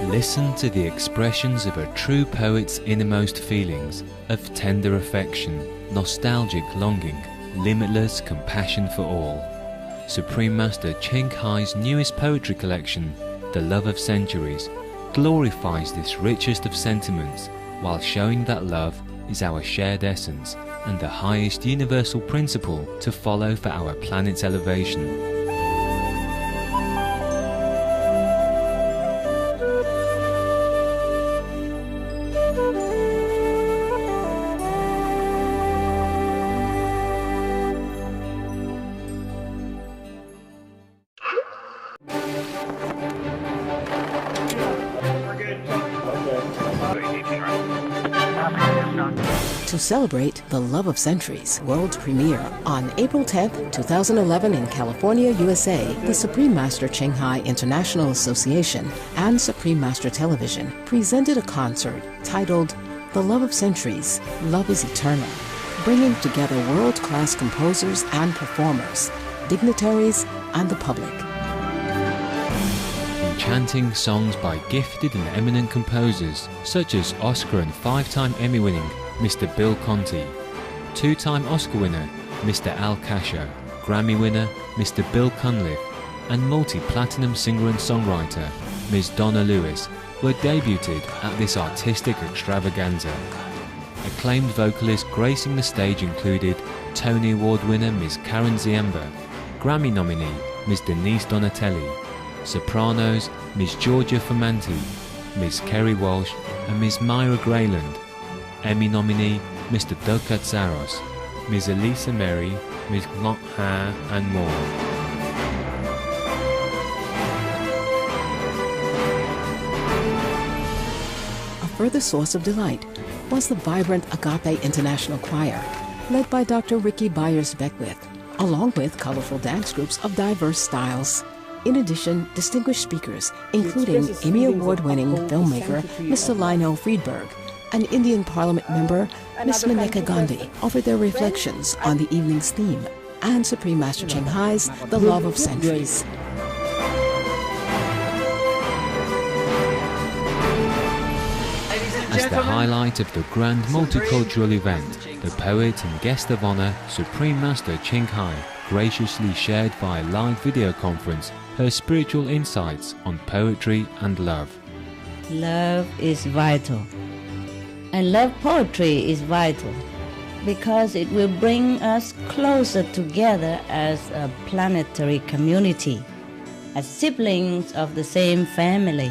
Listen to the expressions of a true poet's innermost feelings of tender affection, nostalgic longing, limitless compassion for all. Supreme Master Hai's newest poetry collection, The Love of Centuries, glorifies this richest of sentiments while showing that love is our shared essence and the highest universal principle to follow for our planet's elevation. To celebrate The Love of Centuries world premiere on April 10, 2011 in California, USA, the Supreme Master Hai International Association and Supreme Master Television presented a concert titled The Love of Centuries, Love is Eternal, bringing together world-class composers and performers, dignitaries, and the public. Enchanting songs by gifted and eminent composers such as Oscar and 5-time Emmy-winning Mr. Bill Conti, 2-time Oscar winner Mr. Al Cascio, Grammy winner Mr. Bill Cunliffe, and multi-platinum singer and songwriter Ms. Donna Lewis were debuted at this artistic extravaganza. Acclaimed vocalists gracing the stage included Tony Award winner Ms. Karen Ziemba, Grammy nominee Ms. Denise Donatelli, sopranos Ms. Georgia Fermanti, Ms. Kerry Walsh and Ms. Myra Grayland, Emmy nominee Mr. Doug Katsaros, Ms. Elisa Mary, Ms. Ngok Ha and more. A further source of delight was the vibrant Agape International Choir, led by Dr. Ricky Byers-Beckwith, along with colorful dance groups of diverse styles. In addition, distinguished speakers, including Emmy Award-winning filmmaker Mr. Lionel Friedberg, and Indian Parliament member Ms. Maneka Gandhi, offered their reflections on the evening's theme and Supreme Master Hai's The Love of Centuries. As the highlight of the grand multicultural event, the poet and guest of honor, Supreme Master Hai, graciously shared via live video conference her spiritual insights on poetry and love. Love is vital. And love poetry is vital because it will bring us closer together as a planetary community, as siblings of the same family.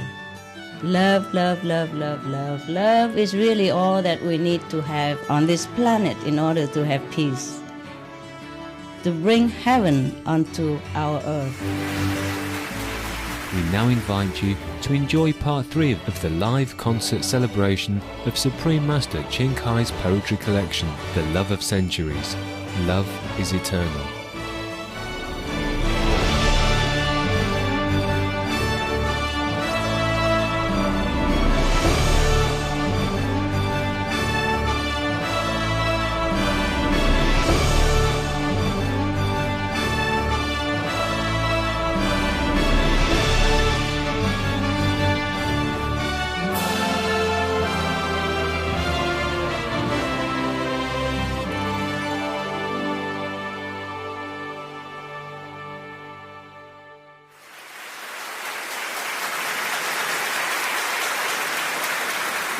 Love, love, love, love, love. Love is really all that we need to have on this planet in order to have peace, to bring heaven onto our earth. We now invite you to enjoy part 3 of the live concert celebration of Supreme Master Hai's poetry collection, The Love of Centuries. Love is Eternal.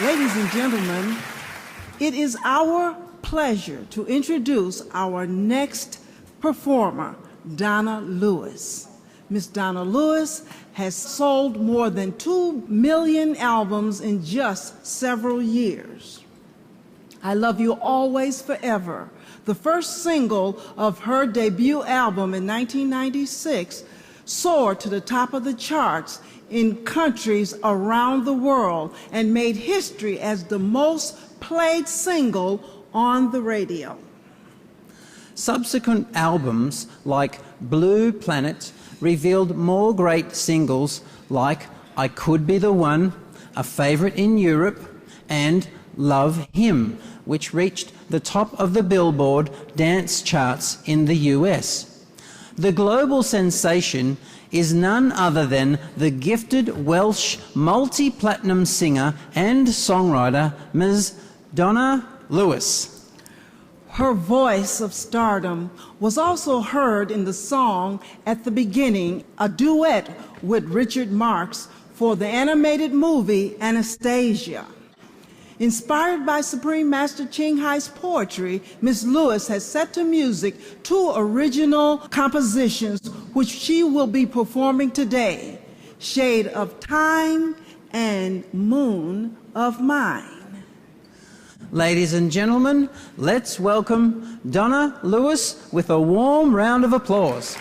Ladies and gentlemen, it is our pleasure to introduce our next performer, Donna Lewis. Miss Donna Lewis has sold more than 2 million albums in just several years. I Love You Always Forever, the first single of her debut album in 1996, soared to the top of the charts in countries around the world and made history as the most played single on the radio. Subsequent albums like Blue Planet revealed more great singles like I Could Be the One, a favorite in Europe, and Love Him, which reached the top of the Billboard dance charts in the US. The global sensation is none other than the gifted Welsh multi-platinum singer and songwriter Ms. Donna Lewis. Her voice of stardom was also heard in the song at the beginning, a duet with Richard Marx for the animated movie Anastasia. Inspired by Supreme Master Thanh Hai's poetry, Ms. Lewis has set to music 2 original compositions which she will be performing today, Shade of Time and Moon of Mine. Ladies and gentlemen, let's welcome Donna Lewis with a warm round of applause.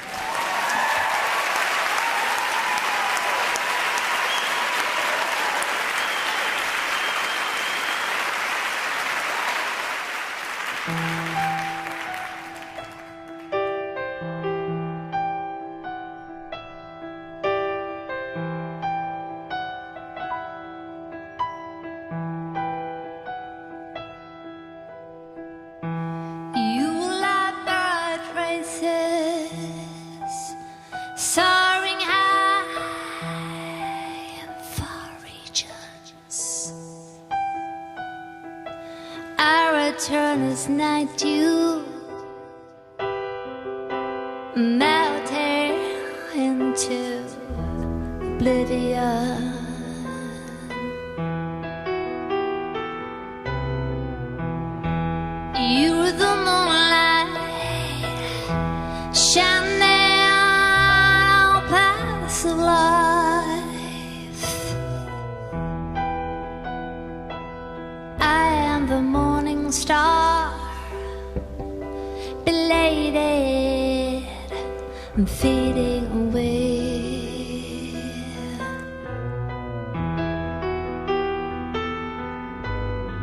Night dew melted into oblivion. You were the moonlight shining on paths of life. I am the morning star, belated and fading away.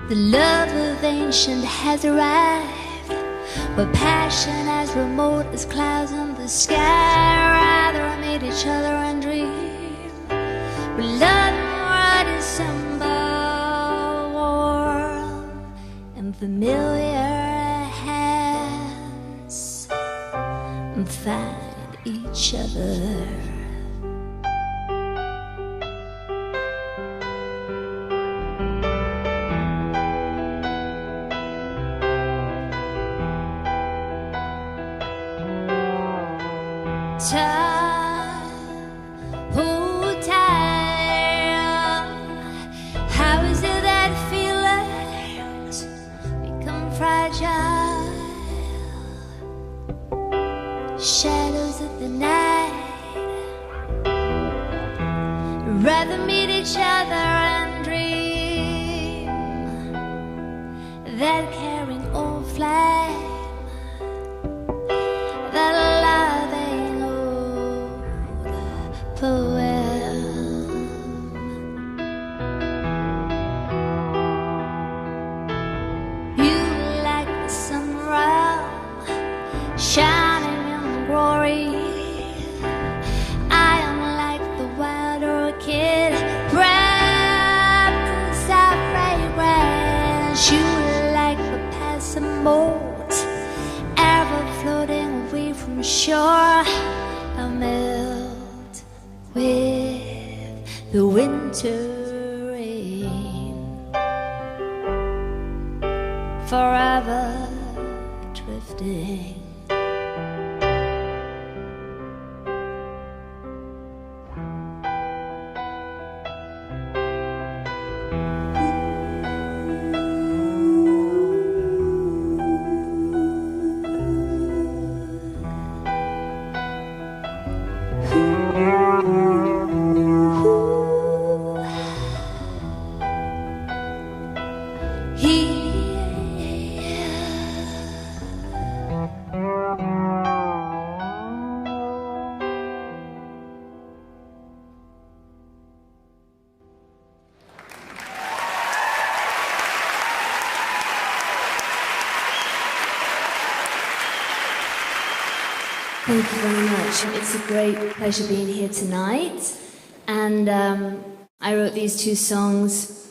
The love of ancient has arrived, where passion as remote as clouds in the sky. Rather meet each other and dream, with love and December warm and familiar hands, and find each other. Time, oh time, how is it that feelings become fragile? Shadows of the night, rather meet each other and dream that caring old flame, that loving old poem. You like the sunrise shining in glory. I am like the wild orchid wrapped in soft fragrance. You like the passing boat ever floating away from shore. I melt with the winter rain, forever drifting. Thank you very much. It's a great pleasure being here tonight. And I wrote these 2 songs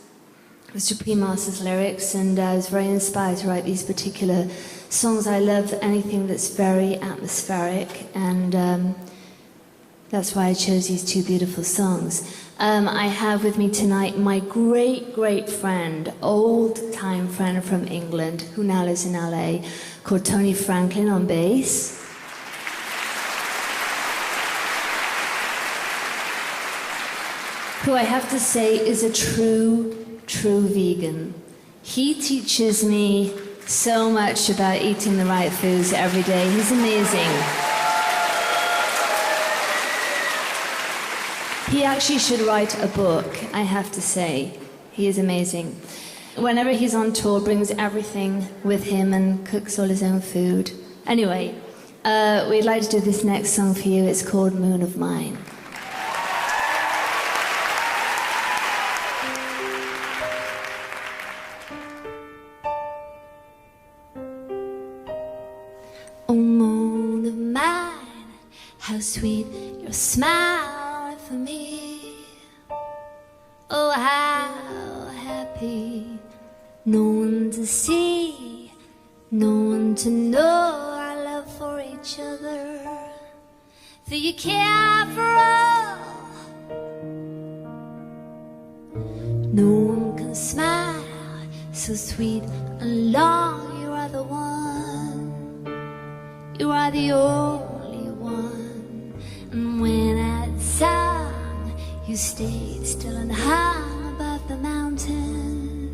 Mr. P-Master's lyrics, and I was very inspired to write these particular songs. I love anything that's very atmospheric, and that's why I chose these two beautiful songs. I have with me tonight my great friend, old-time friend from England, who now lives in LA, called Tony Franklin on bass. Who I have to say is a true vegan. He teaches me so much about eating the right foods every day. He's amazing. He actually should write a book, I have to say. He is amazing. Whenever he's on tour, brings everything with him and cooks all his own food. Anyway, we'd like to do this next song for you. It's called Moon of Mine. Oh, moon of mine, how sweet your smile for me. Oh, how happy, no one to see, no one to know our love for each other. That you care for all, no one can smile so sweet and long. You are the one. You are the only one. And when I sang, you stayed still and hung above the mountains.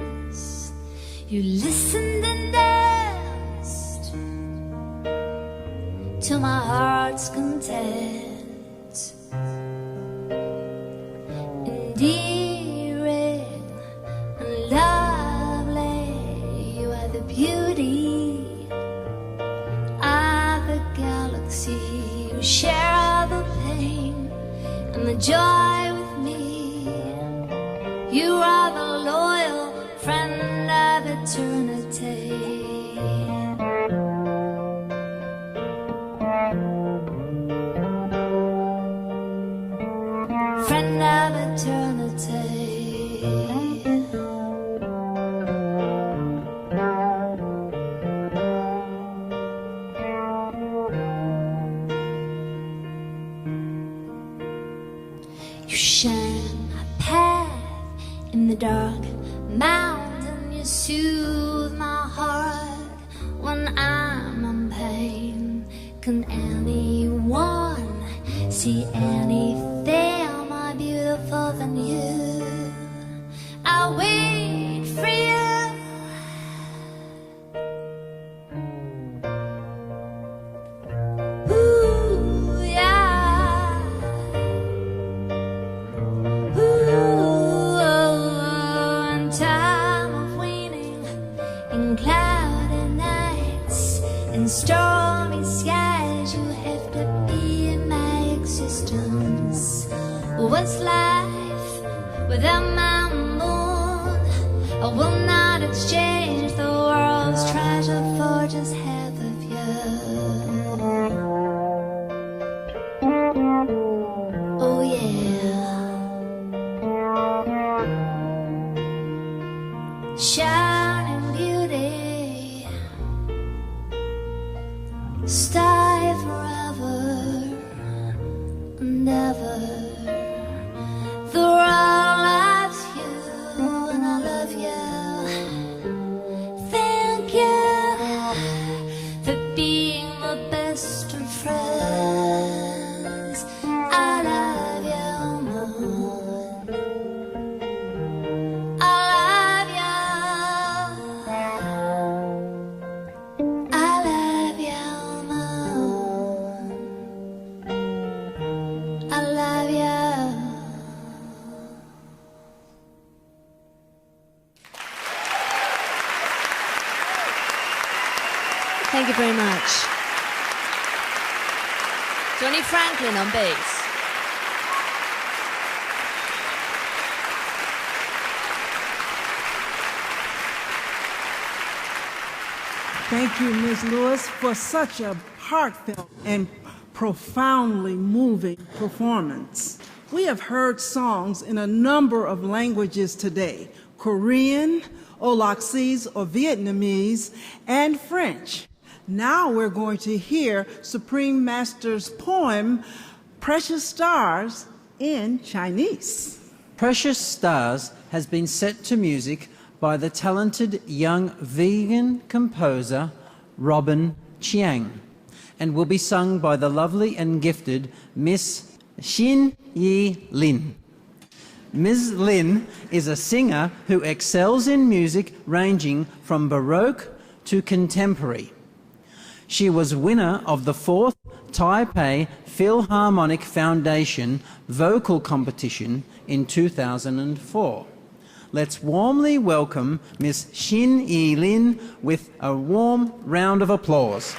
You listened and danced to my heart's content. Endearing and lovely, you are the beauty galaxy. You share all the pain and the joy with me. You are the loyal friend of eternity. Friend of eternity. Shine my path in the dark mountain. You soothe my heart when I'm in pain. Can anyone see anything more beautiful than you? I'll wait for you. Stormy skies, you have to be in my existence. What's life without my moon? I will not exchange the world's treasure for just half of you. Oh yeah. Shining beauty, stay forever and ever. The world loves you and I love you. Thank you for being the best of friends. I love you, moon. I love you. I love you. I love you. Thank you very much. Tony Franklin on bass. Thank you, Ms. Lewis, for such a heartfelt and profoundly moving performance. We have heard songs in a number of languages today, Korean, Olaxese or Vietnamese, and French. Now we're going to hear Supreme Master's poem, Precious Stars, in Chinese. Precious Stars has been set to music by the talented young vegan composer Robin Chiang and will be sung by the lovely and gifted Miss Xin Yi Lin. Ms. Lin is a singer who excels in music ranging from Baroque to contemporary. She was winner of the 4th Taipei Philharmonic Foundation Vocal Competition in 2004. Let's warmly welcome Miss Xin Yi Lin with a warm round of applause.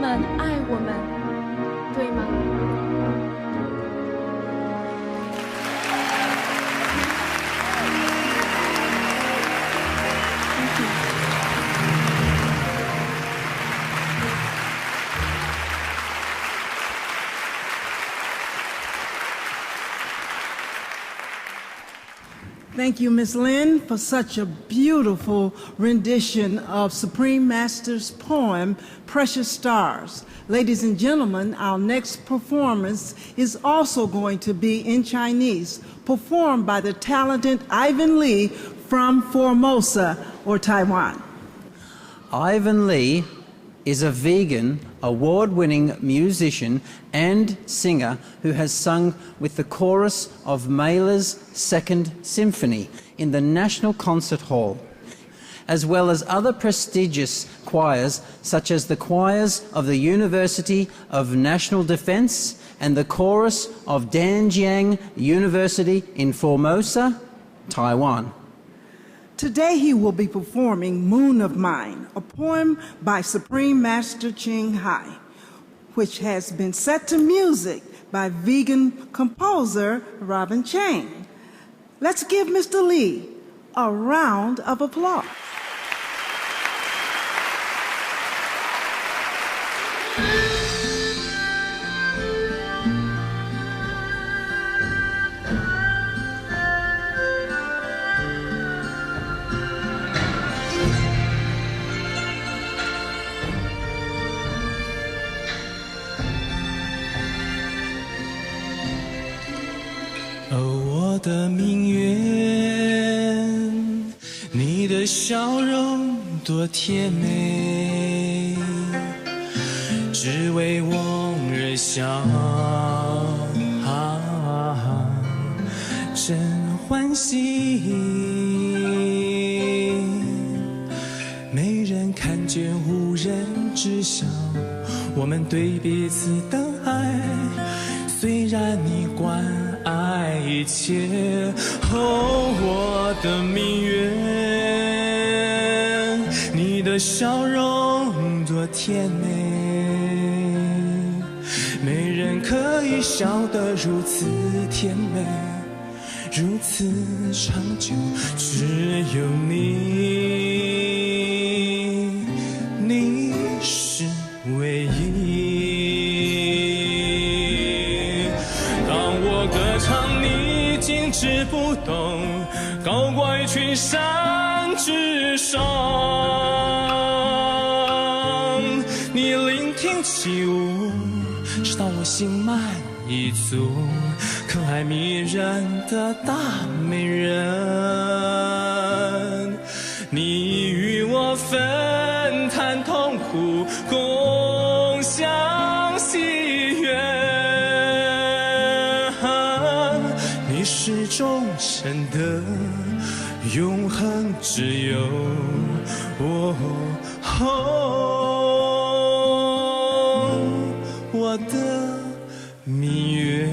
们爱我们，对吗？Thank you, Ms. Lynn, for such a beautiful rendition of Supreme Master's poem, Precious Stars. Ladies and gentlemen, our next performance is also going to be in Chinese, performed by the talented Ivan Lee from Formosa, or Taiwan. Ivan Lee is a vegan, award-winning musician and singer who has sung with the chorus of Mahler's Second Symphony in the National Concert Hall, as well as other prestigious choirs such as the choirs of the University of National Defense and the chorus of Danjiang University in Formosa, Taiwan. Today he will be performing Moon of Mine, a poem by Supreme Master Ching Hai, which has been set to music by vegan composer Robin Chang. Let's give Mr. Lee a round of applause.我的明月，你的笑容多甜美，只为我而笑，真欢喜。没人看见，无人知晓，我们对彼此的爱，虽然你关爱一切，我的明月，你的笑容多甜美，没人可以笑得如此甜美，如此长久，只有你，你是唯一。静止不动，高挂于群山之上。你聆听起舞，直到我心满意足。可爱迷人的大美人，你与我分担痛苦，共享喜悦。是忠诚的永恒之友，我的明月。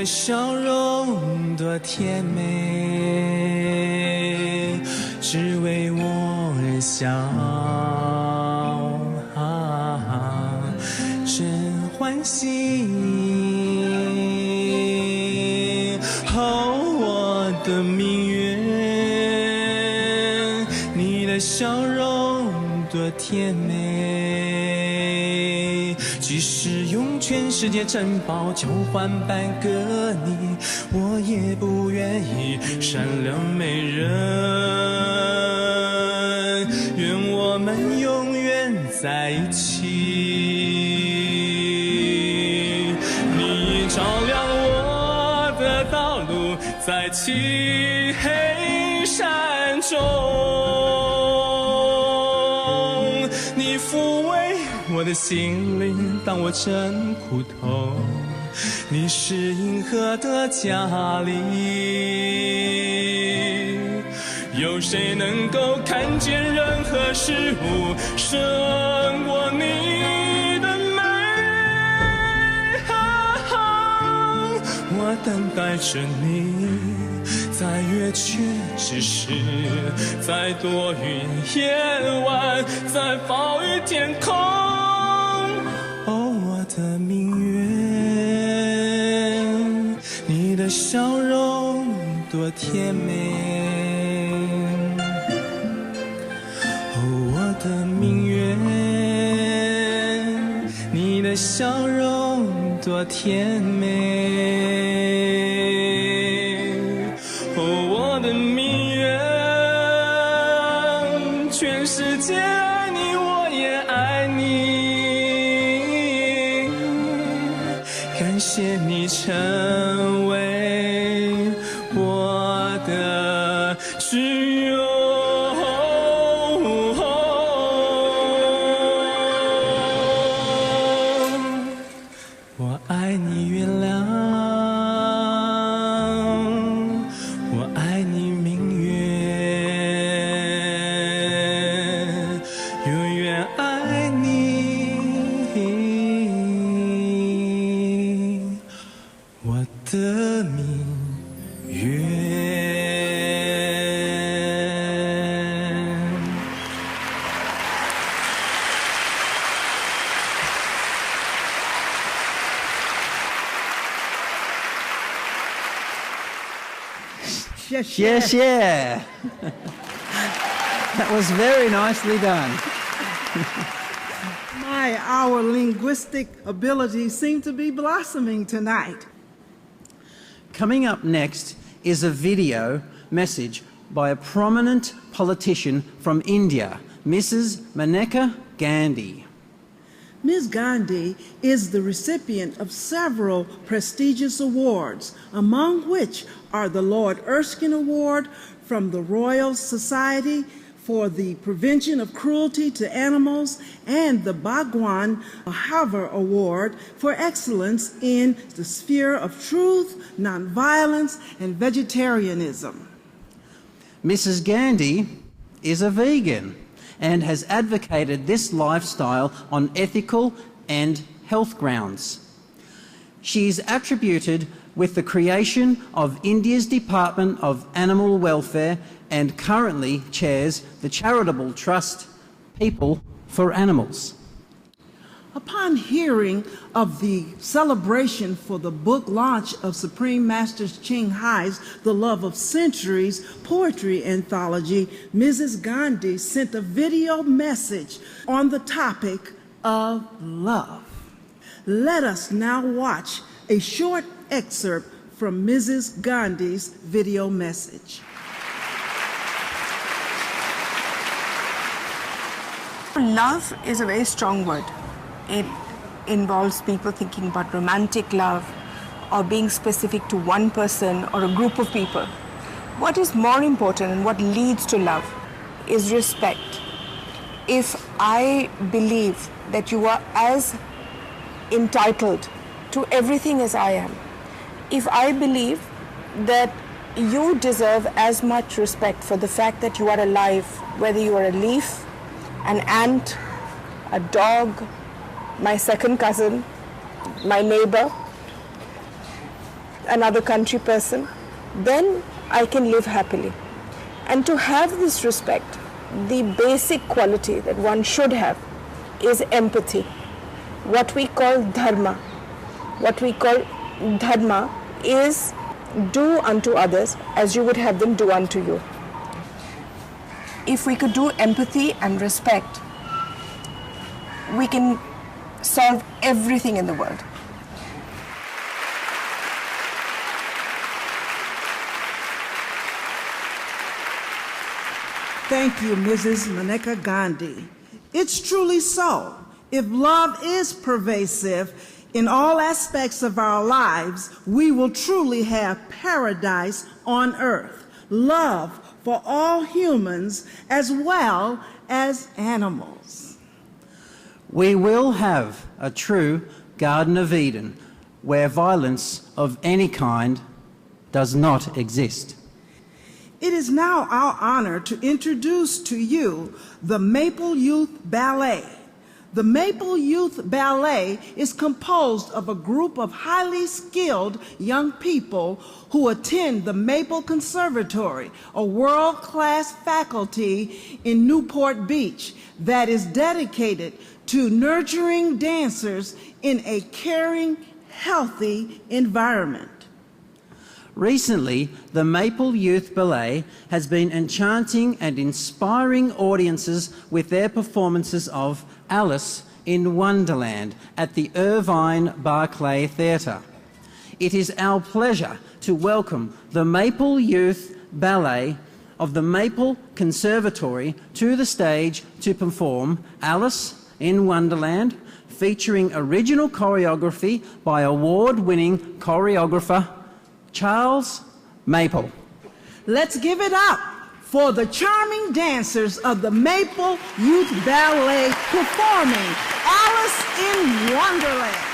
笑容多甜美，只为我而笑，真欢喜。我的明月，你的笑容多甜美，即使用全世界珍宝交换半个你，我也不愿意善良美人。愿我们永远在一起，你照亮我的道路，在漆黑山中。你抚慰我的心灵，当我真苦痛。你是银河的家里，有谁能够看见任何事物胜过你的美？我等待着你，在月缺之时，在多云夜晚，在暴雨天空。哦，我的明月，你的笑容多甜美。哦，我的明月，你的笑容多甜美。哦，我的明月，全世界爱你，我也爱你。感谢你成为我的挚友。我爱你月亮，我爱你明月，永远爱你，我的明月。Yes, yeah. That was very nicely done. Our linguistic abilities seem to be blossoming tonight. Coming up next is a video message by a prominent politician from India, Mrs. Maneka Gandhi. Ms. Gandhi is the recipient of several prestigious awards, among which are the Lord Erskine Award from the Royal Society for the Prevention of Cruelty to Animals and the Bhagwan Haver Award for Excellence in the Sphere of Truth, Nonviolence, and Vegetarianism. Mrs. Gandhi is a vegan and has advocated this lifestyle on ethical and health grounds. She is attributed with the creation of India's Department of Animal Welfare and currently chairs the charitable trust People for Animals. Upon hearing of the celebration for the book launch of Supreme Master Ching Hai's The Love of Centuries poetry anthology, Mrs. Gandhi sent a video message on the topic of love. Let us now watch a short excerpt from Mrs. Gandhi's video message. Love is a very strong word. It involves people thinking about romantic love or being specific to one person or a group of people. What is more important and what leads to love is respect. If I believe that you are as entitled to everything as I am, if I believe that you deserve as much respect for the fact that you are alive, whether you are a leaf, an ant, a dog, my second cousin, my neighbor, another country person, then I can live happily. And to have this respect, the basic quality that one should have is empathy. What we call dharma. What we call dharma is do unto others as you would have them do unto you. If we could do empathy and respect, we can solve everything in the world. Thank you, Mrs. Maneka Gandhi. It's truly so. If love is pervasive in all aspects of our lives, we will truly have paradise on earth. Love for all humans as well as animals. We will have a true Garden of Eden where violence of any kind does not exist. It is now our honor to introduce to you the Maple Youth Ballet. The Maple Youth Ballet is composed of a group of highly skilled young people who attend the Maple Conservatory, a world-class faculty in Newport Beach that is dedicated to nurturing dancers in a caring, healthy environment. Recently, the Maple Youth Ballet has been enchanting and inspiring audiences with their performances of Alice in Wonderland at the Irvine Barclay Theatre. It is our pleasure to welcome the Maple Youth Ballet of the Maple Conservatory to the stage to perform Alice in Wonderland, featuring original choreography by award-winning choreographer Charles Maple. Let's give it up for the charming dancers of the Maple Youth Ballet performing Alice in Wonderland.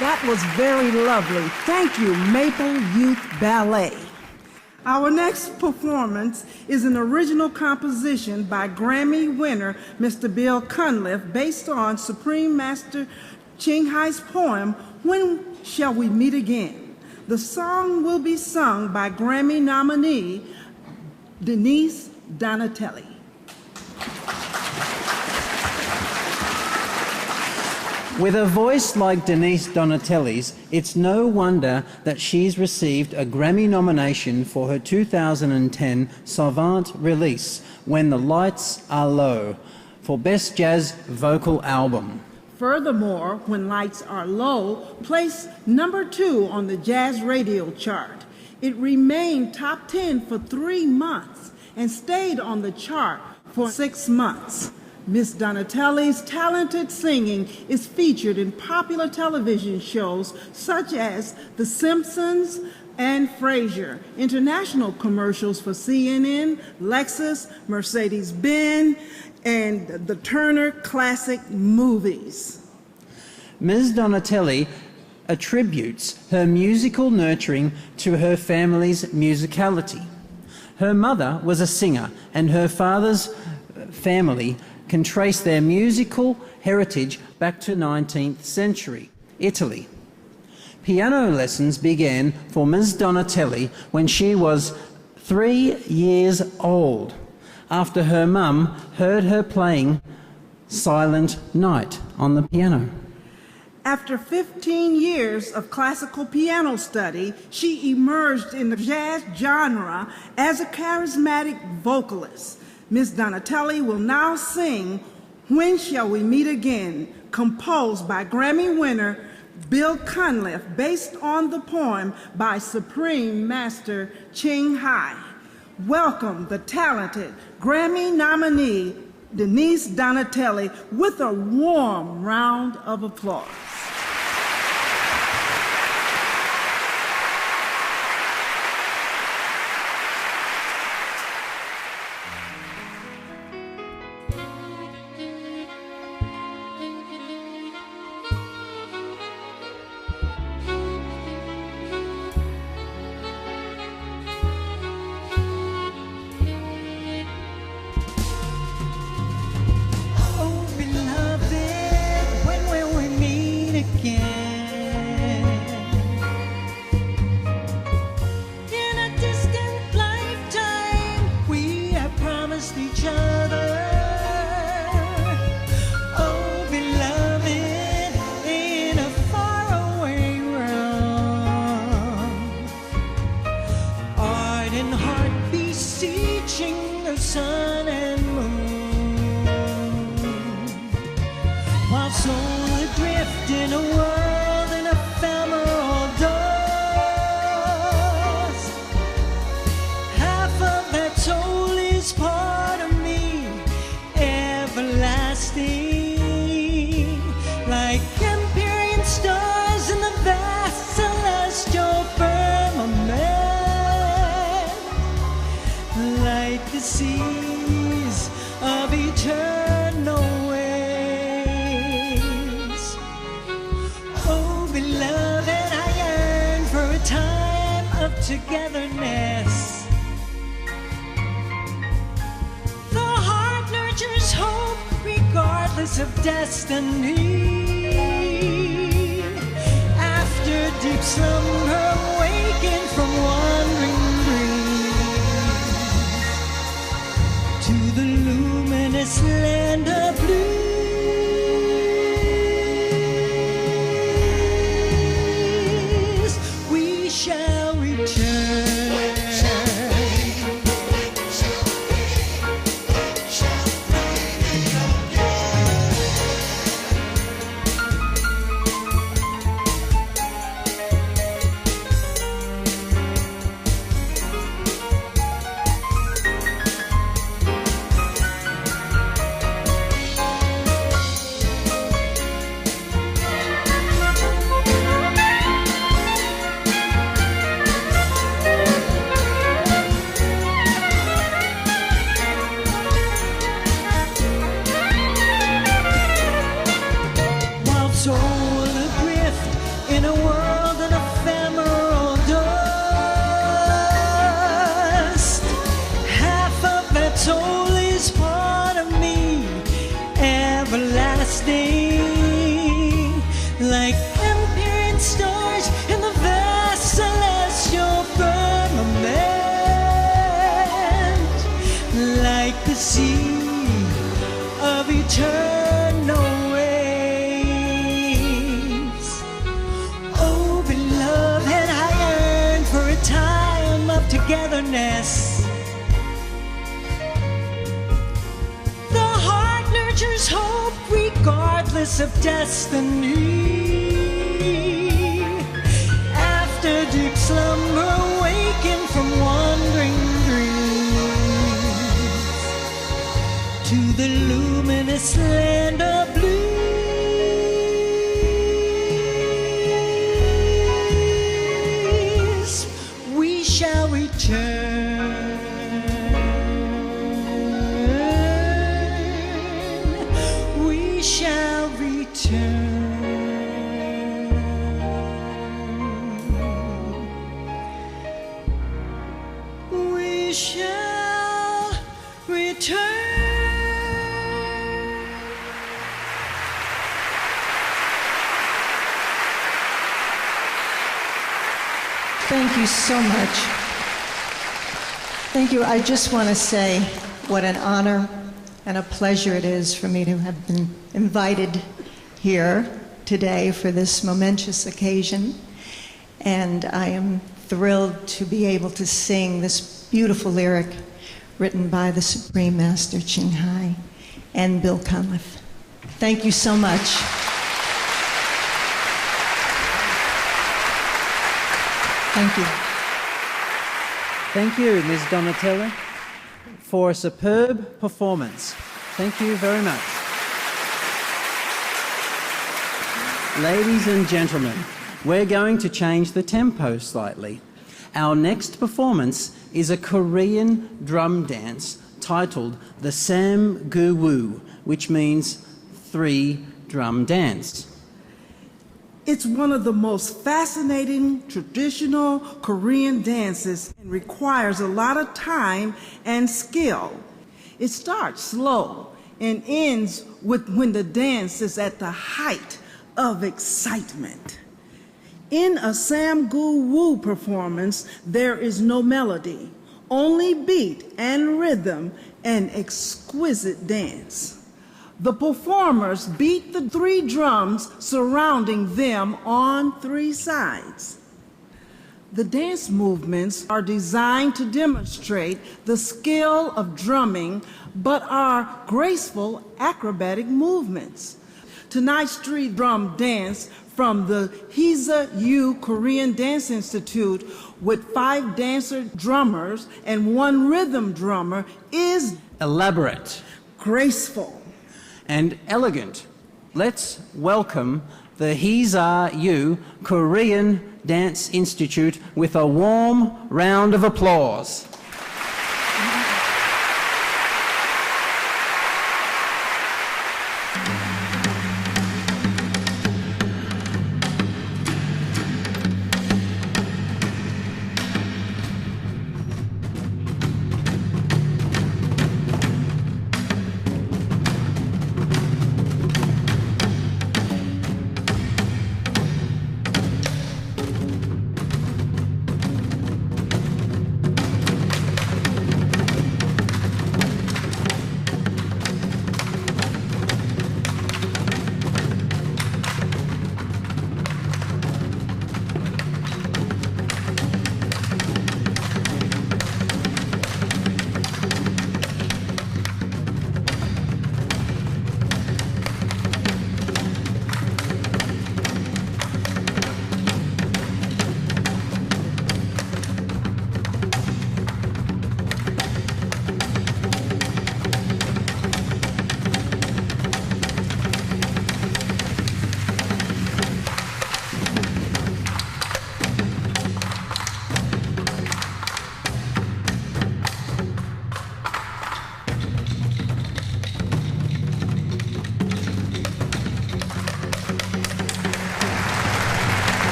That was very lovely. Thank you, Maple Youth Ballet. Our next performance is an original composition by Grammy winner Mr. Bill Cunliffe based on Supreme Master Ching Hai's poem, When Shall We Meet Again? The song will be sung by Grammy nominee Denise Donatelli. With a voice like Denise Donatelli's, it's no wonder that she's received a Grammy nomination for her 2010 Savant release, When the Lights Are Low, for Best Jazz Vocal Album. Furthermore, When Lights Are Low placed #2 on the jazz radio chart. It remained top 10 for 3 months and stayed on the chart for 6 months. Miss Donatelli's talented singing is featured in popular television shows such as The Simpsons and Frasier, international commercials for CNN, Lexus, Mercedes-Benz, and the Turner Classic Movies. Ms. Donatelli attributes her musical nurturing to her family's musicality. Her mother was a singer, and her father's family can trace their musical heritage back to 19th century Italy. Piano lessons began for Ms. Donatelli when she was 3 years old, after her mum heard her playing Silent Night on the piano. After 15 years of classical piano study, she emerged in the jazz genre as a charismatic vocalist. Ms. Donatelli will now sing When Shall We Meet Again, composed by Grammy winner Bill Cunliffe, based on the poem by Supreme Master Ching Hai. Welcome the talented Grammy nominee Denise Donatelli with a warm round of applause. Togetherness. The heart nurtures hope regardless of destiny. After deep slumber, waken from wandering dreams to the luminous land of blue. We shall return. togetherness. The heart nurtures hope regardless of destiny. After deep slumber, waken from wandering dreams to the luminous land of blue. Shall return. We shall return. We shall return. Thank you so much. Thank you. I just want to say what an honor and a pleasure it is for me to have been invited here today for this momentous occasion. And I am thrilled to be able to sing this beautiful lyric written by the Supreme Master Thanh Hải and Bill Cunliffe. Thank you so much. Thank you. Thank you, Ms. Donatella, for a superb performance. Thank you very much. Ladies and gentlemen, we're going to change the tempo slightly. Our next performance is a Korean drum dance titled the Sam Gu Woo, which means 3-drum dance. It's one of the most fascinating traditional Korean dances and requires a lot of time and skill. It starts slow and ends with when the dance is at the height of excitement. In a Sam Gu Woo performance, there is no melody, only beat and rhythm and exquisite dance. The performers beat the 3 drums surrounding them on 3 sides. The dance movements are designed to demonstrate the skill of drumming, but are graceful acrobatic movements. Tonight's 3-drum dance from the Hisa-Yu Korean Dance Institute with 5 dancer drummers and 1 rhythm drummer is elaborate, graceful, and elegant. Let's welcome the Hisa-Yu Korean Dance Institute with a warm round of applause.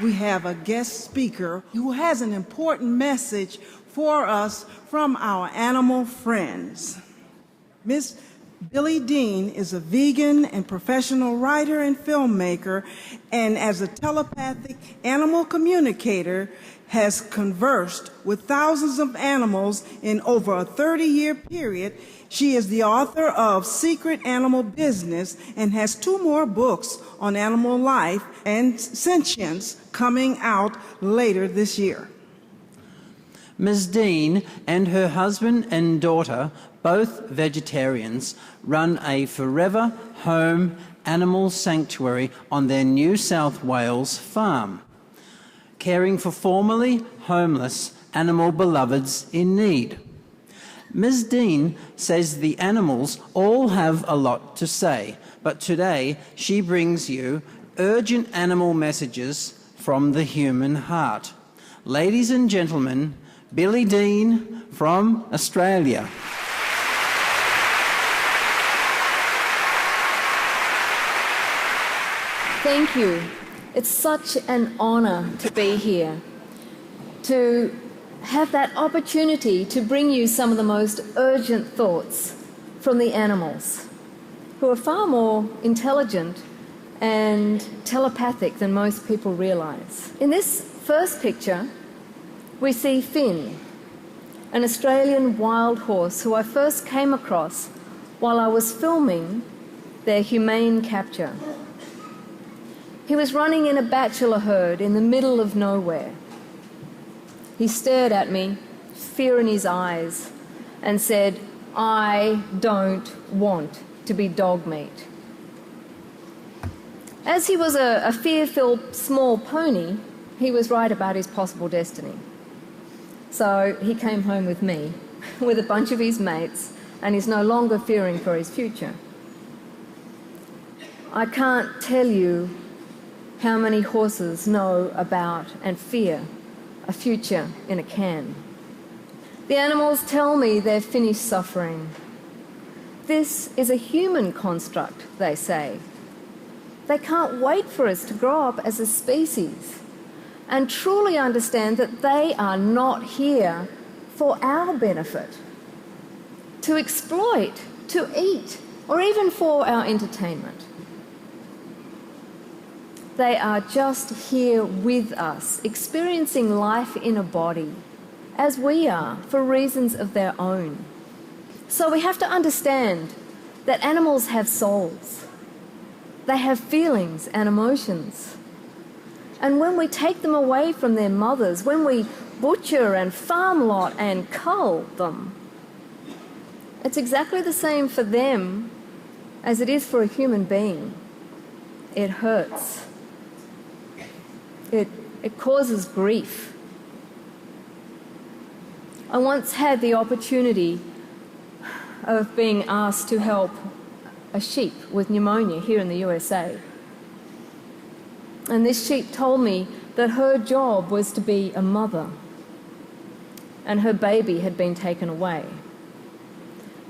we have a guest speaker who has an important message for us from our animal friends. Miss Billie Dean is a vegan and professional writer and filmmaker, and as a telepathic animal communicator, has conversed with thousands of animals in over a 30-year period. She is the author of Secret Animal Business and has 2 more books on animal life and sentience coming out later this year. Ms. Dean and her husband and daughter, both vegetarians, run a forever home animal sanctuary on their New South Wales farm, caring for formerly homeless animal beloveds in need. Ms. Dean says the animals all have a lot to say, but today she brings you urgent animal messages from the human heart. Ladies and gentlemen, Billie Dean from Australia. Thank you. It's such an honour to be here, to have that opportunity to bring you some of the most urgent thoughts from the animals, who are far more intelligent and telepathic than most people realise. In this first picture, we see Finn, an Australian wild horse who I first came across while I was filming their humane capture. He was running in a bachelor herd in the middle of nowhere. He stared at me, fear in his eyes, and said, "I don't want to be dog meat." As he was a fear-filled small pony, he was right about his possible destiny. So he came home with me, with a bunch of his mates, and is no longer fearing for his future. I can't tell you how many horses know about and fear a future in a can. The animals tell me they've finished suffering. This is a human construct, they say. They can't wait for us to grow up as a species and truly understand that they are not here for our benefit, to exploit, to eat, or even for our entertainment. They are just here with us, experiencing life in a body, as we are, for reasons of their own. So we have to understand that animals have souls. They have feelings and emotions. And when we take them away from their mothers, when we butcher and farm lot and cull them, it's exactly the same for them as it is for a human being. It hurts. It causes grief. I once had the opportunity of being asked to help a sheep with pneumonia here in the USA. And this sheep told me that her job was to be a mother, and her baby had been taken away.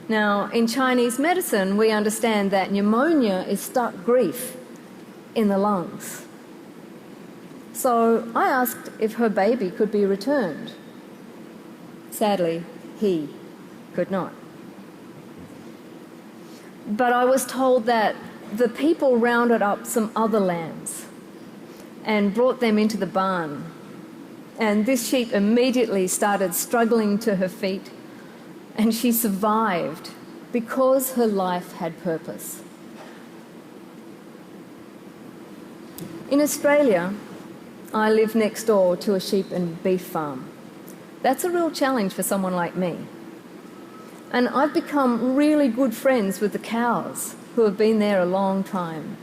Now, in Chinese medicine, we understand that pneumonia is stuck grief in the lungs. So I asked if her baby could be returned. Sadly, he could not. But I was told that the people rounded up some other lambs and brought them into the barn. And this sheep immediately started struggling to her feet, and she survived because her life had purpose. In Australia, I live next door to a sheep and beef farm. That's a real challenge for someone like me. And I've become really good friends with the cows who have been there a long time.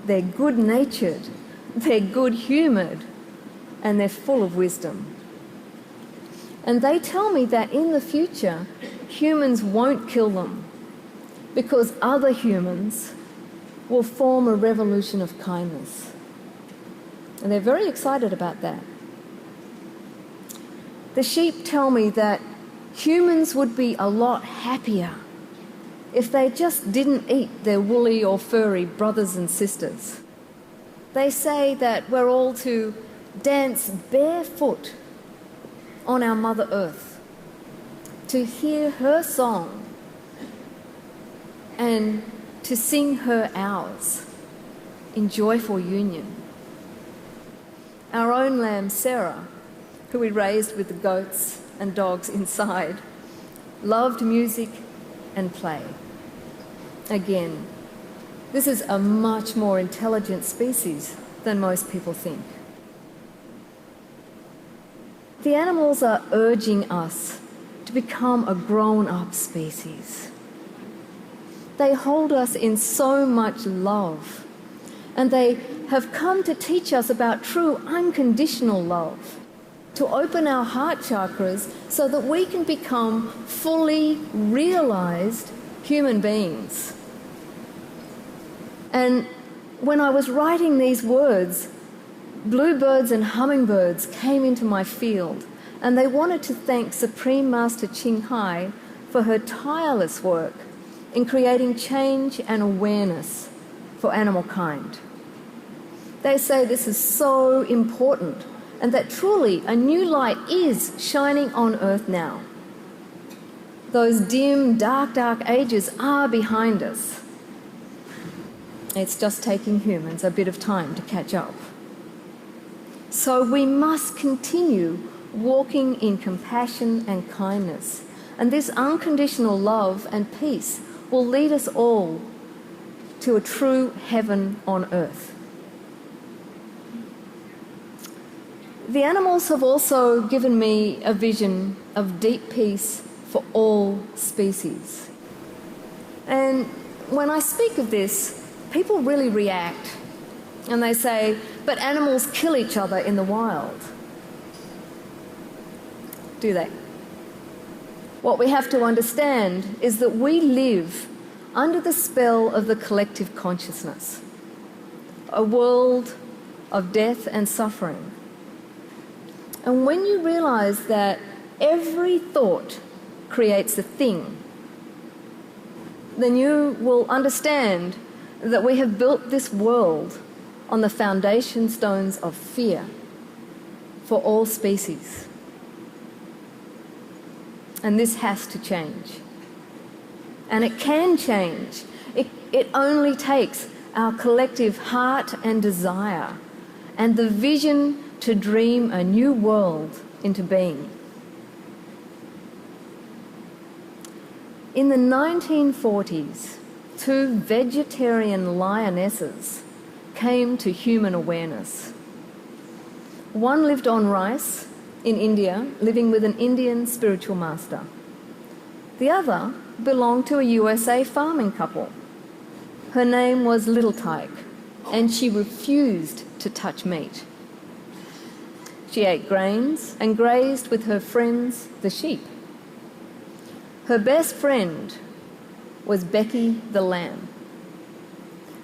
They're good-natured, they're good-humoured, and they're full of wisdom. And they tell me that in the future, humans won't kill them because other humans will form a revolution of kindness. And they're very excited about that. The sheep tell me that humans would be a lot happier if they just didn't eat their woolly or furry brothers and sisters. They say that we're all to dance barefoot on our Mother Earth, to hear her song and to sing her ours in joyful union. Our own lamb, Sarah, who we raised with the goats and dogs inside, loved music and play. Again, this is a much more intelligent species than most people think. The animals are urging us to become a grown-up species. They hold us in so much love, and they have come to teach us about true unconditional love, to open our heart chakras so that we can become fully realized human beings. And when I was writing these words, bluebirds and hummingbirds came into my field, and they wanted to thank Supreme Master Chay for her tireless work in creating change and awareness for animal kind. They say this is so important, and that truly a new light is shining on Earth now. Those dim, dark ages are behind us. It's just taking humans a bit of time to catch up. So we must continue walking in compassion and kindness, and this unconditional love and peace will lead us all to a true heaven on earth. The animals have also given me a vision of deep peace for all species. And when I speak of this, people really react, and they say, but animals kill each other in the wild. Do they? What we have to understand is that we live under the spell of the collective consciousness, a world of death and suffering. And when you realize that every thought creates a thing, then you will understand that we have built this world on the foundation stones of fear for all species. And this has to change. And it can change. It only takes our collective heart and desire and the vision to dream a new world into being. In the 1940s, 2 vegetarian lionesses came to human awareness. One lived on rice in India, living with an Indian spiritual master. The other belonged to a USA farming couple. Her name was Little Tyke, and she refused to touch meat. She ate grains and grazed with her friends, the sheep. Her best friend was Becky the lamb.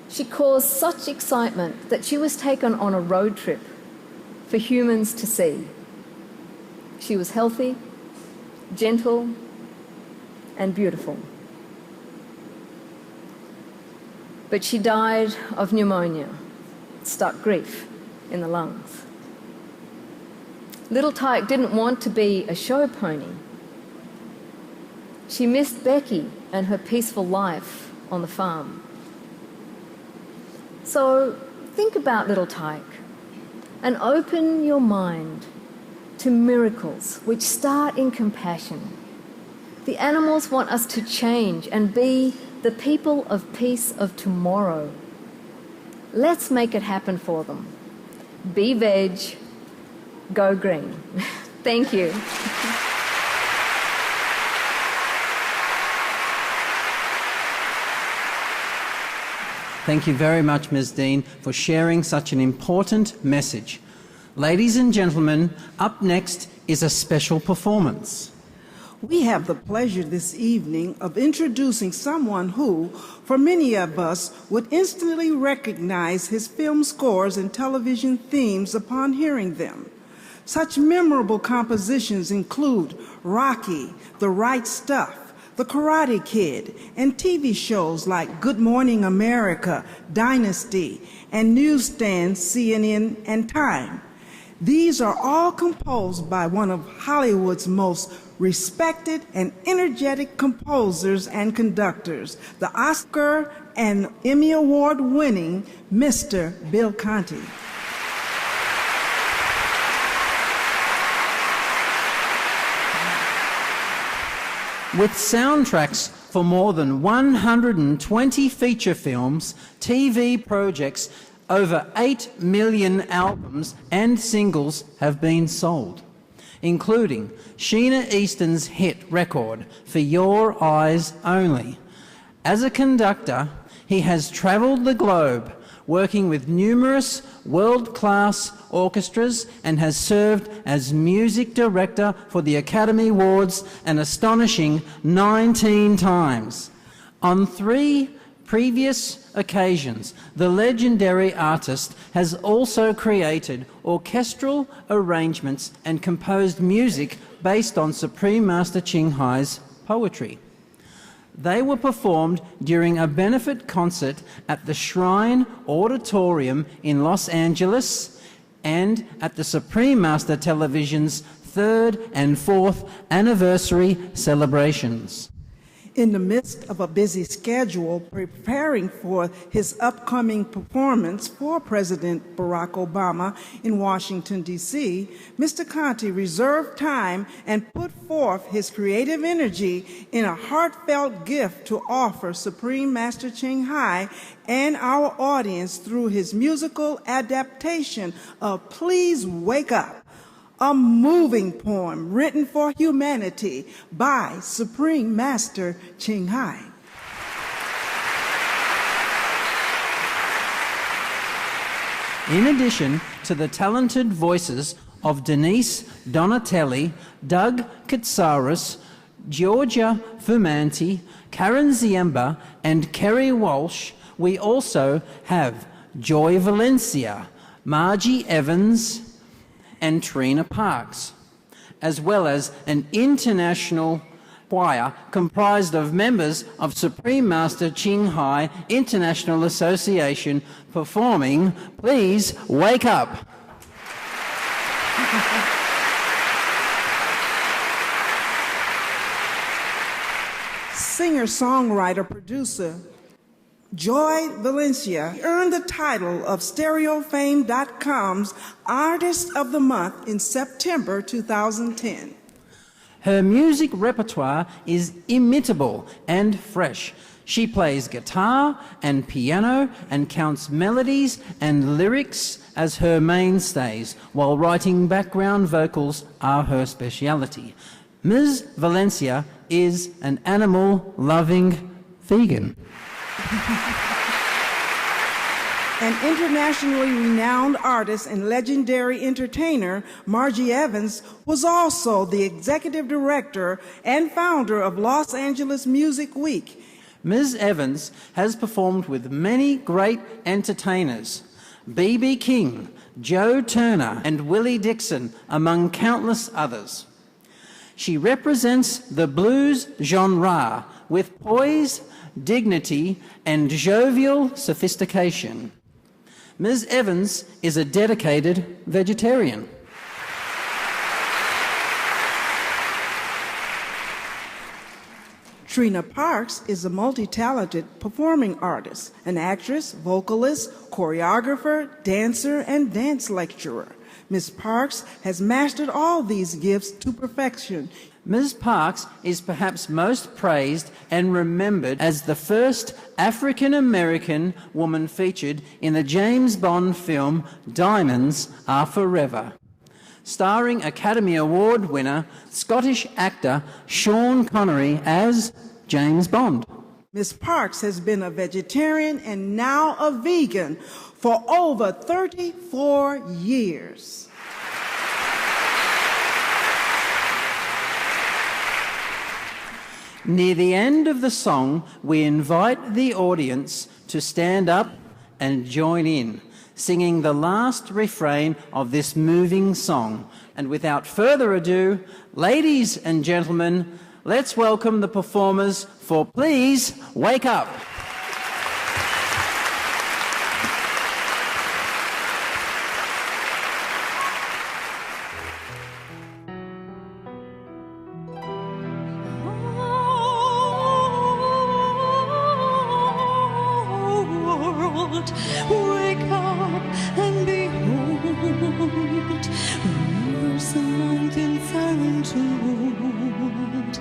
She caused such excitement that she was taken on a road trip for humans to see. She was healthy, gentle, and beautiful. But she died of pneumonia, stuck grief in the lungs. Little Tyke didn't want to be a show pony. She missed Becky and her peaceful life on the farm. So think about Little Tyke and open your mind to miracles which start in compassion. The animals want us to change and be the people of peace of tomorrow. Let's make it happen for them. Be veg, go green. Thank you. Thank you very much, Ms. Dean, for sharing such an important message. Ladies and gentlemen, up next is a special performance. We have the pleasure this evening of introducing someone who, for many of us, would instantly recognize his film scores and television themes upon hearing them. Such memorable compositions include Rocky, The Right Stuff, The Karate Kid, and TV shows like Good Morning America, Dynasty, and newsstands CNN and Time. These are all composed by one of Hollywood's most respected and energetic composers and conductors, the Oscar and Emmy Award-winning Mr. Bill Conti. With soundtracks for more than 120 feature films, TV projects, over 8 million albums and singles have been sold, including Sheena Easton's hit record, For Your Eyes Only. As a conductor, he has travelled the globe, working with numerous world-class orchestras, and has served as music director for the Academy Awards an astonishing 19 times. On 3 previous occasions, the legendary artist has also created orchestral arrangements and composed music based on Supreme Master Ching Hai's poetry. They were performed during a benefit concert at the Shrine Auditorium in Los Angeles and at the Supreme Master Television's 3rd and 4th anniversary celebrations. In the midst of a busy schedule preparing for his upcoming performance for President Barack Obama in Washington, D.C., Mr. Conti reserved time and put forth his creative energy in a heartfelt gift to offer Supreme Master Ching Hai and our audience through his musical adaptation of Please Wake Up, a moving poem written for humanity by Supreme Master Ching Hai. In addition to the talented voices of Denise Donatelli, Doug Katsaris, Georgia Fumanti, Karen Ziemba, and Kerry Walsh, we also have Joy Valencia, Margie Evans, and Trina Parks, as well as an international choir comprised of members of Supreme Master Ching Hai International Association performing Please Wake Up. Singer-songwriter, producer Joy Valencia earned the title of StereoFame.com's Artist of the Month in September 2010. Her music repertoire is imitable and fresh. She plays guitar and piano and counts melodies and lyrics as her mainstays, while writing background vocals are her speciality. Ms. Valencia is an animal-loving vegan. An internationally renowned artist and legendary entertainer, Margie Evans was also the executive director and founder of Los Angeles Music Week. Ms. Evans has performed with many great entertainers, B.B. King, Joe Turner, and Willie Dixon, among countless others. She represents the blues genre with poise, dignity, and jovial sophistication. Ms. Evans is a dedicated vegetarian. Trina Parks is a multi-talented performing artist, an actress, vocalist, choreographer, dancer, and dance lecturer. Ms. Parks has mastered all these gifts to perfection. Ms. Parks is perhaps most praised and remembered as the first African-American woman featured in the James Bond film Diamonds Are Forever, starring Academy Award winner Scottish actor Sean Connery as James Bond. Ms. Parks has been a vegetarian and now a vegan for over 34 years. Near the end of the song, we invite the audience to stand up and join in, singing the last refrain of this moving song. And without further ado, ladies and gentlemen, let's welcome the performers for Please Wake Up. Wake up and behold, rivers and mountains are entombed,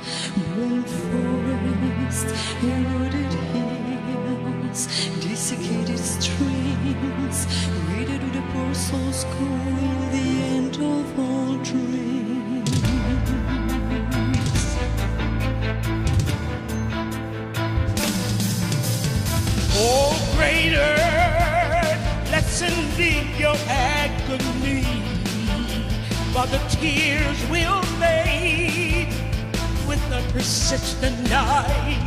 burnt forest, eroded hills, desiccated streams, ready to the poor soul's calling, the end of all dreams. Oh, greater lesson be your agony, for the tears will fade with the persistent night.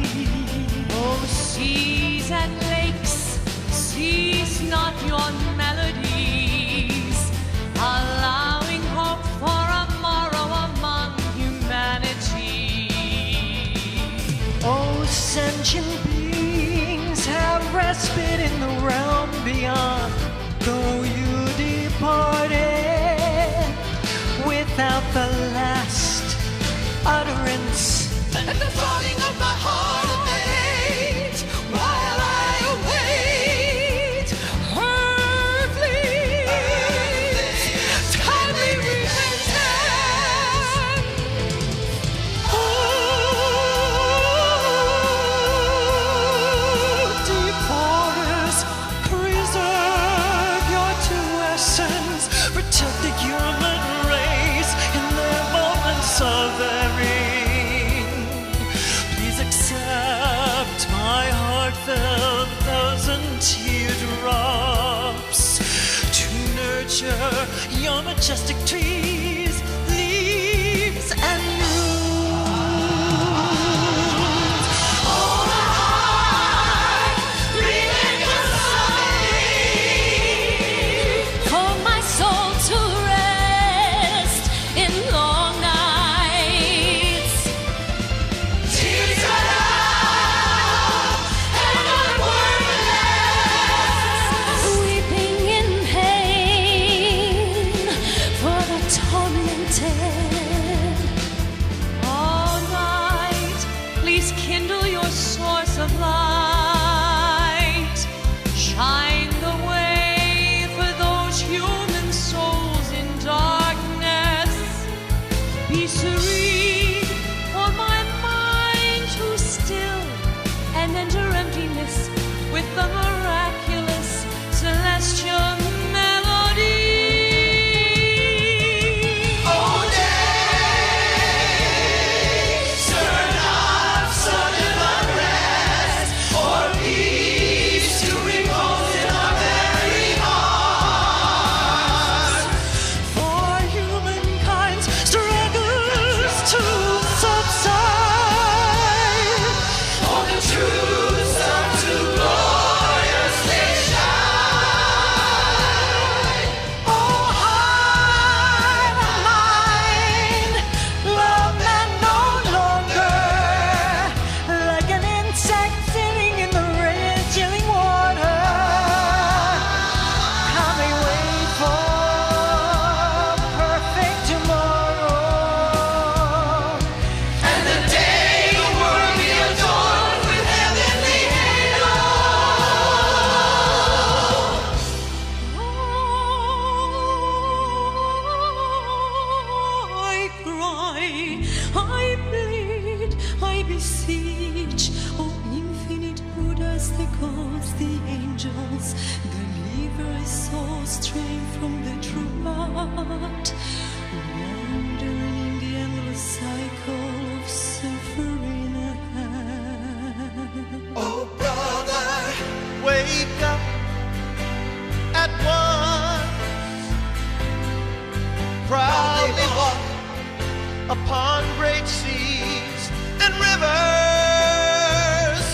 Oh, seas and lakes, cease not your melodies, allowing hope for a morrow among humanity. Oh, sentient beings have respite in the realm beyond, though you departed without the last utterance. And the falling of my heart abates while I await earthly, timely repentance. Oh, deep waters, preserve your true essence, protect the human race in their moments of erring. Please accept my heartfelt thousand teardrops to nurture your majestic trees, leaves, and roots. Oh, I breathe in your sunny, For my soul to rest in long nights. tears are out and I'm wordless. Weeping in pain for the tormented. All night, please kindle your source of light. Shine the way for those human souls in darkness. Be serene for my mind to still and enter emptiness with the miraculous celestial melody. Oh, days turn not sudden unrest or peace to repose in our very hearts. For humankind's struggles to subside. Oh, the truths are too gloriously shine. Oh, heart and mind, love man no longer, like an insect sitting in the red chilling water. Can we wait for perfect tomorrow? And the day the world be adorned with heavenly halo. I cry, I plead, I beseech, oh infinite Buddhas, the gods, the angels, deliver a soul straying from the true path, wandering in the endless cycle of suffering ahead. Oh, brother, wake up at once. Proudly walk upon great seas and rivers.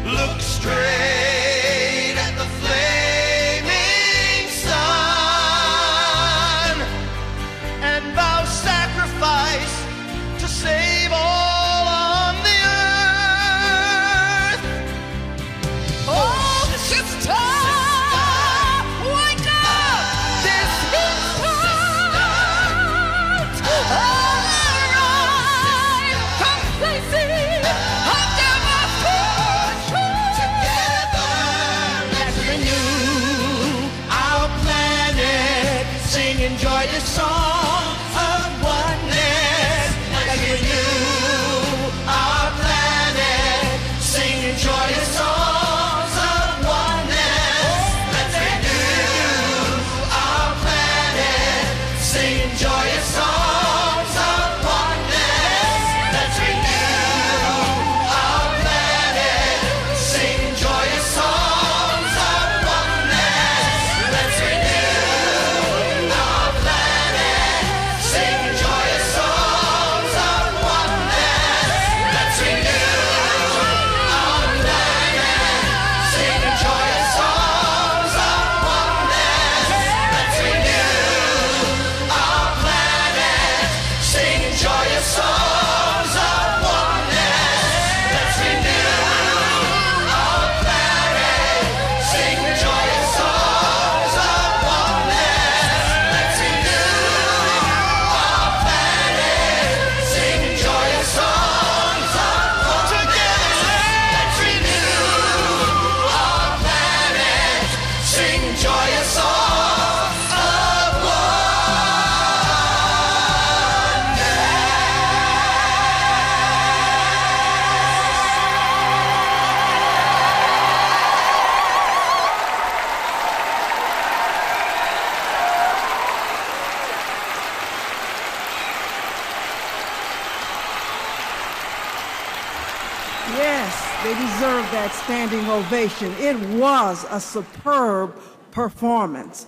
Look straight at the flaming sun and vow sacrifice to save all Yes, they deserve that standing ovation. It was a superb performance.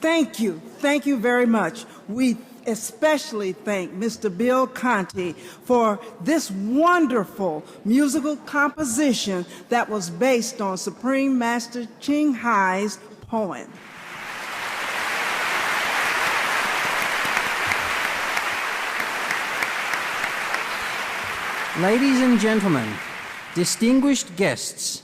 Thank you very much. We especially thank Mr. Bill Conti for this wonderful musical composition that was based on Supreme Master Ching Hai's poem. Ladies and gentlemen, distinguished guests,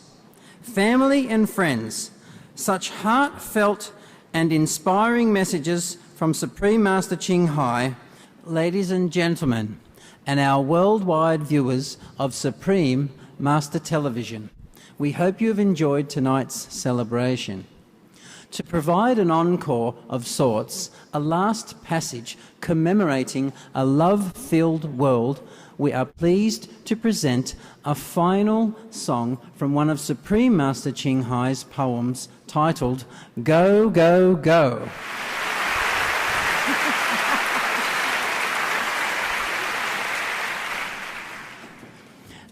family and friends, such heartfelt and inspiring messages from Supreme Master Ching Hai, ladies and gentlemen, and our worldwide viewers of Supreme Master Television. We hope you have enjoyed tonight's celebration. To provide an encore of sorts, a last passage commemorating a love-filled world, we are pleased to present a final song from one of Supreme Master Ching Hai's poems titled Go, Go, Go.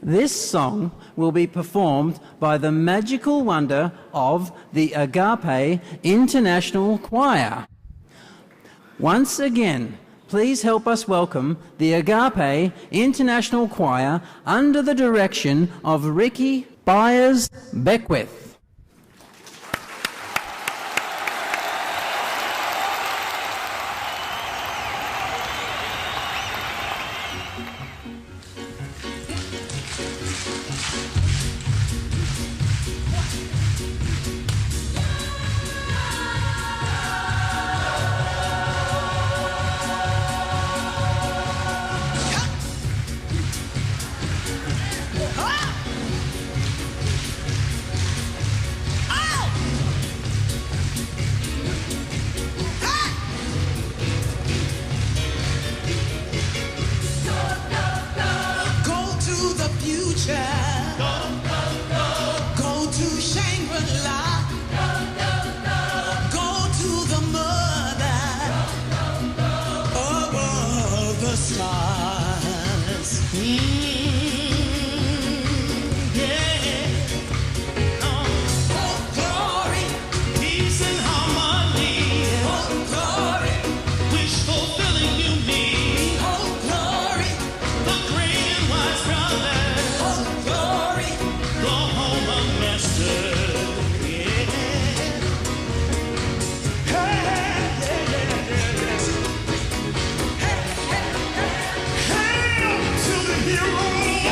This song will be performed by the magical wonder of the Agape International Choir. Once again, please help us welcome the Agape International Choir under the direction of Ricky Byers Beckwith. Hero!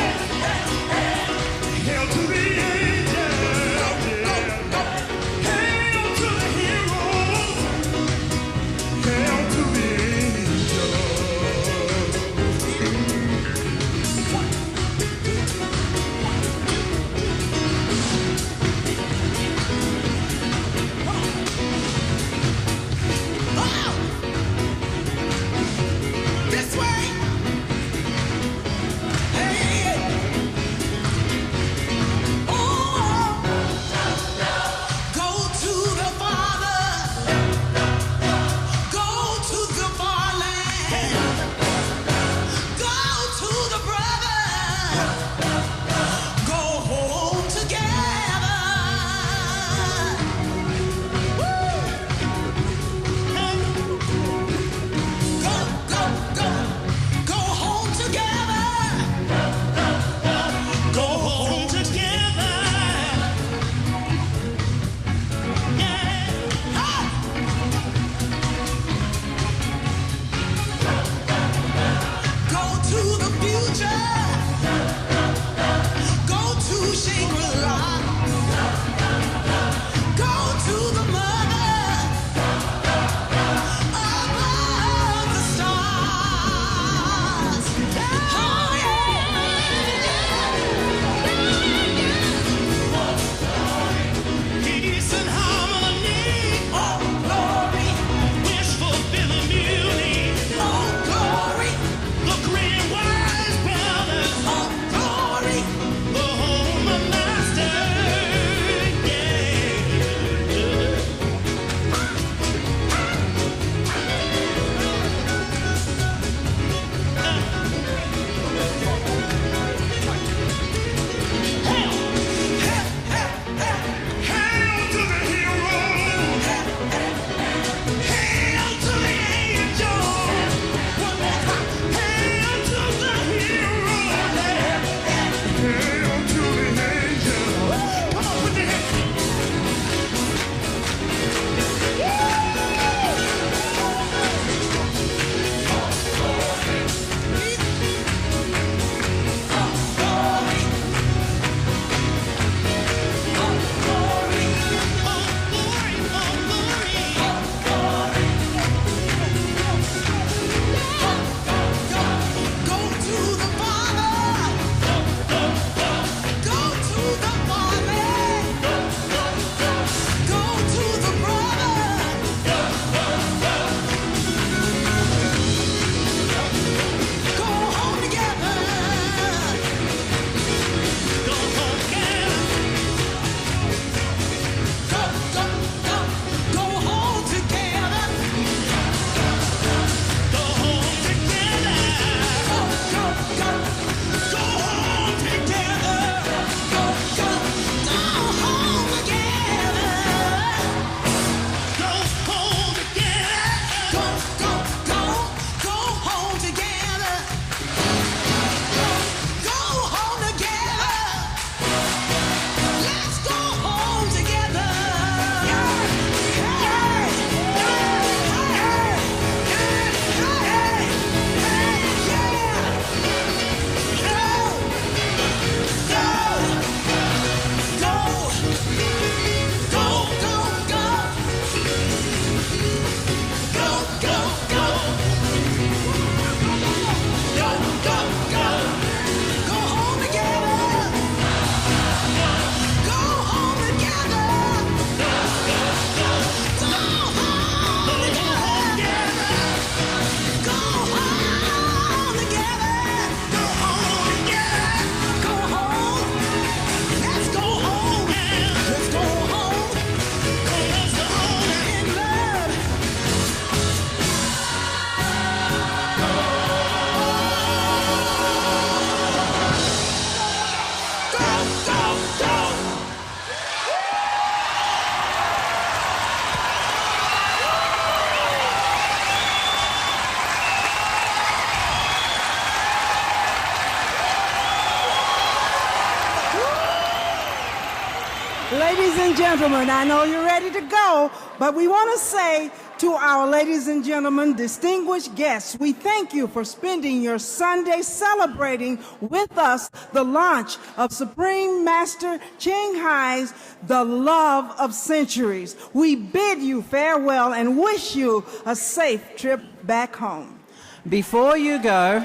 Ladies and gentlemen, I know you're ready to go, but we want to say to our ladies and gentlemen, distinguished guests, we thank you for spending your Sunday celebrating with us the launch of Supreme Master Hai's The Love of Centuries. We bid you farewell and wish you a safe trip back home. Before you go,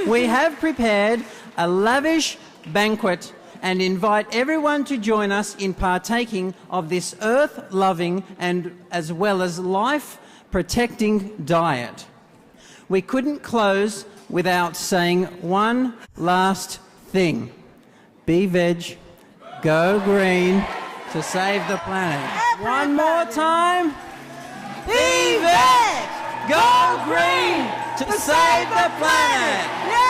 we have prepared a lavish banquet and invite everyone to join us in partaking of this earth-loving and as well as life-protecting diet. We couldn't close without saying one last thing. Be veg, go green to save the planet. One more time. Be veg, go green to save the planet. Yay!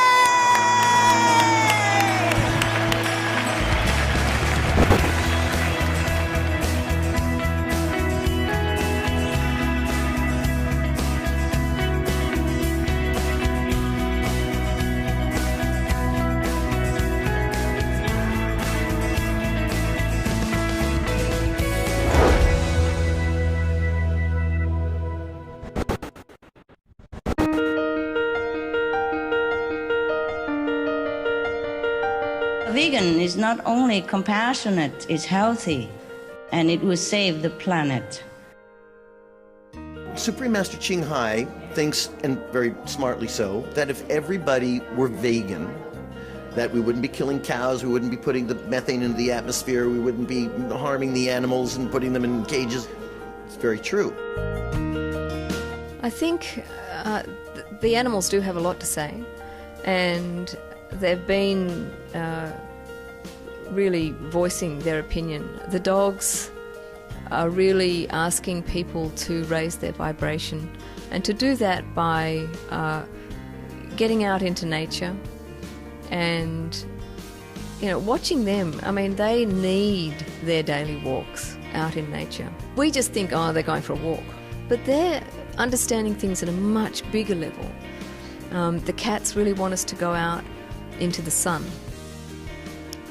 A vegan is not only compassionate, it's healthy, and it will save the planet. Supreme Master Hai thinks, and very smartly so, that if everybody were vegan, that we wouldn't be killing cows, we wouldn't be putting the methane into the atmosphere, we wouldn't be harming the animals and putting them in cages. It's very true. I think the animals do have a lot to say, and they've been really voicing their opinion. The dogs are really asking people to raise their vibration, and to do that by getting out into nature and watching them. I mean, they need their daily walks out in nature. We just think, oh, they're going for a walk, but they're understanding things at a much bigger level. The cats really want us to go out into the sun,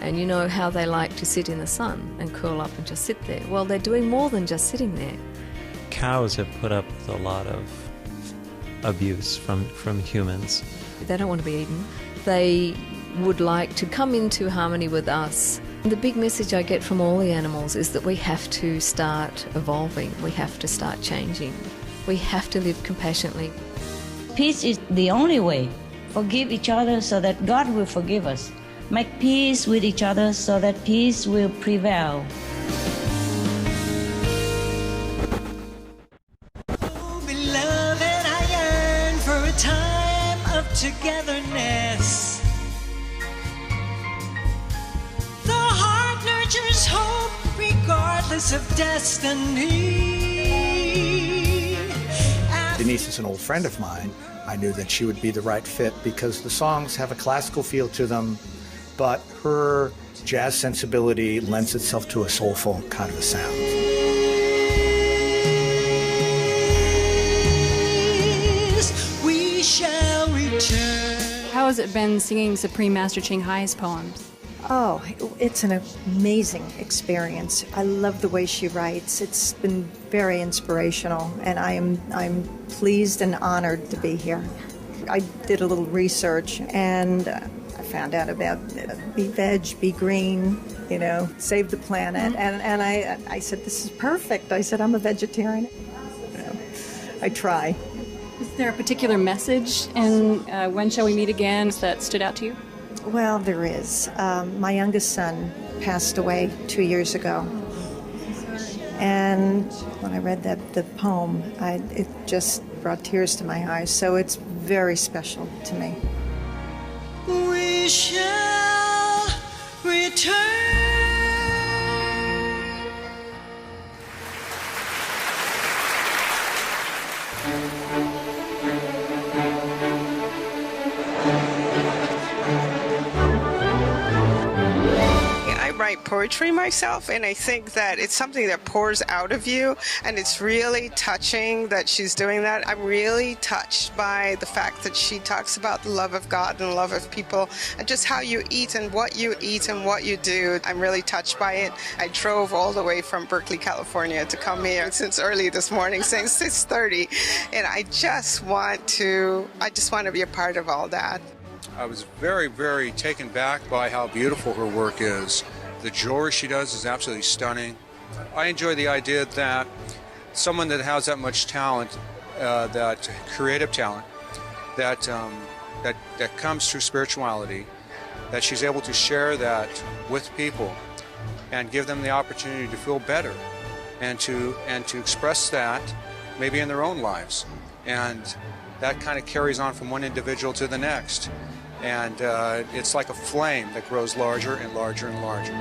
and you know how they like to sit in the sun and curl up and just sit there. Well, they're doing more than just sitting there. Cows have put up with a lot of abuse from humans. They don't want to be eaten. They would like to come into harmony with us. The big message I get from all the animals is that we have to start evolving. We have to start changing. We have to live compassionately. Peace is the only way. Forgive each other so that God will forgive us. Make peace with each other so that peace will prevail. Oh, beloved, I yearn for a time of togetherness. The heart nurtures hope regardless of destiny. Denise is an old friend of mine. I knew that she would be the right fit because the songs have a classical feel to them, but her jazz sensibility lends itself to a soulful kind of a sound. We shall return. How has it been singing Supreme Master Hai's poems? Oh, it's an amazing experience. I love the way she writes. It's been very inspirational, and I'm pleased and honored to be here. I did a little research, and I found out about be veg, be green, save the planet, and I said, this is perfect. I said, I'm a vegetarian. I try. Is there a particular message in When Shall We Meet Again that stood out to you? Well, there is. My youngest son passed away 2 years ago. And when I read the poem, it just brought tears to my eyes. So it's very special to me. We shall return. I write poetry myself, and I think that it's something that pours out of you, and it's really touching that she's doing that. I'm really touched by the fact that she talks about the love of God and the love of people, and just how you eat and what you eat and what you do. I'm really touched by it. I drove all the way from Berkeley, California to come here since early this morning, since 6:30, and I just want to be a part of all that. I was very, very taken back by how beautiful her work is. The jewelry she does is absolutely stunning. I enjoy the idea that someone that has that much talent, that creative talent, that comes through spirituality, that she's able to share that with people and give them the opportunity to feel better and to express that maybe in their own lives. And that kind of carries on from one individual to the next. And it's like a flame that grows larger and larger and larger.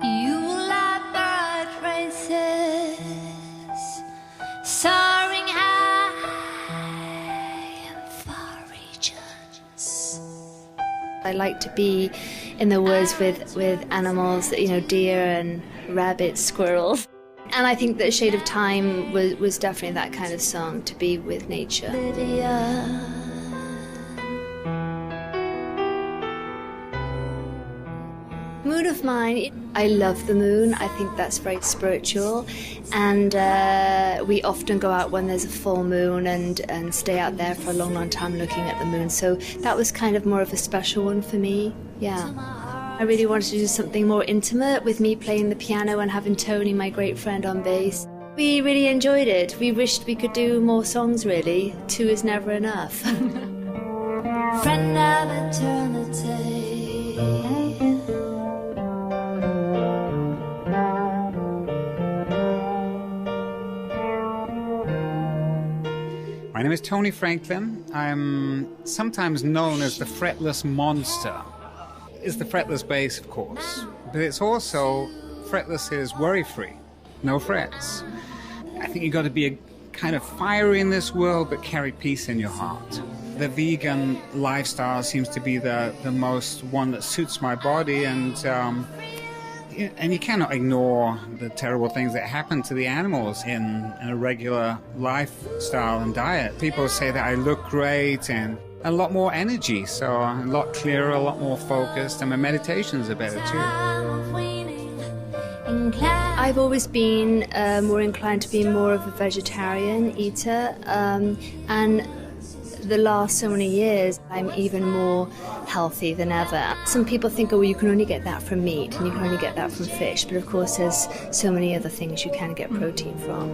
You like bright races, soaring high in far regions. I like to be in the woods with animals, deer and rabbits, squirrels. And I think that Shade of Time was definitely that kind of song, to be with nature. Moon of mine, I love the moon. I think that's very spiritual. And we often go out when there's a full moon and stay out there for a long, long time looking at the moon. So that was kind of more of a special one for me, yeah. I really wanted to do something more intimate with me playing the piano and having Tony, my great friend, on bass. We really enjoyed it. We wished we could do more songs, really. 2 is never enough. Friend of eternity. My name is Tony Franklin. I'm sometimes known as the fretless monster. It's the fretless bass, of course, but it's also, fretless is worry-free, no frets. I think you've got to be a kind of fiery in this world, but carry peace in your heart. The vegan lifestyle seems to be the most one that suits my body, and you cannot ignore the terrible things that happen to the animals in a regular lifestyle and diet. People say that I look great and a lot more energy, so a lot clearer, a lot more focused, and my meditations are better too. I've always been more inclined to be more of a vegetarian eater, and the last so many years I'm even more healthy than ever. Some people think, oh, well, you can only get that from meat and you can only get that from fish, but of course there's so many other things you can get protein from.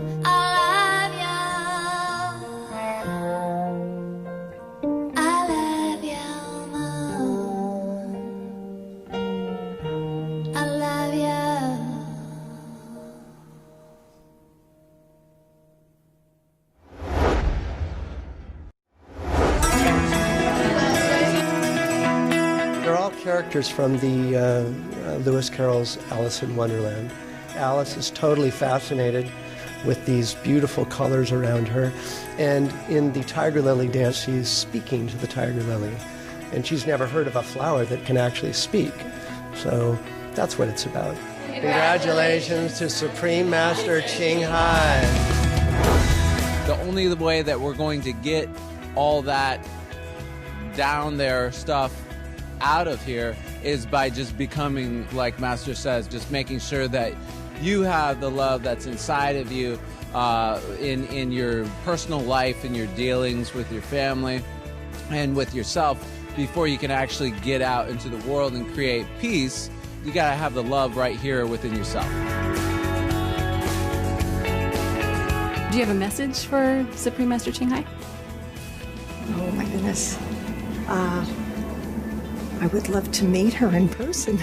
Characters from the Lewis Carroll's Alice in Wonderland. Alice is totally fascinated with these beautiful colors around her, and in the Tiger Lily dance she's speaking to the Tiger Lily, and she's never heard of a flower that can actually speak. So that's what it's about. Congratulations to Supreme Master Ching Hai. The only way that we're going to get all that down there stuff out of here is by just becoming, like Master says, just making sure that you have the love that's inside of you in your personal life, in your dealings with your family and with yourself before you can actually get out into the world and create peace. You got to have the love right here within yourself. Do you have a message for Supreme Master Ching Hai? Oh my goodness. I would love to meet her in person.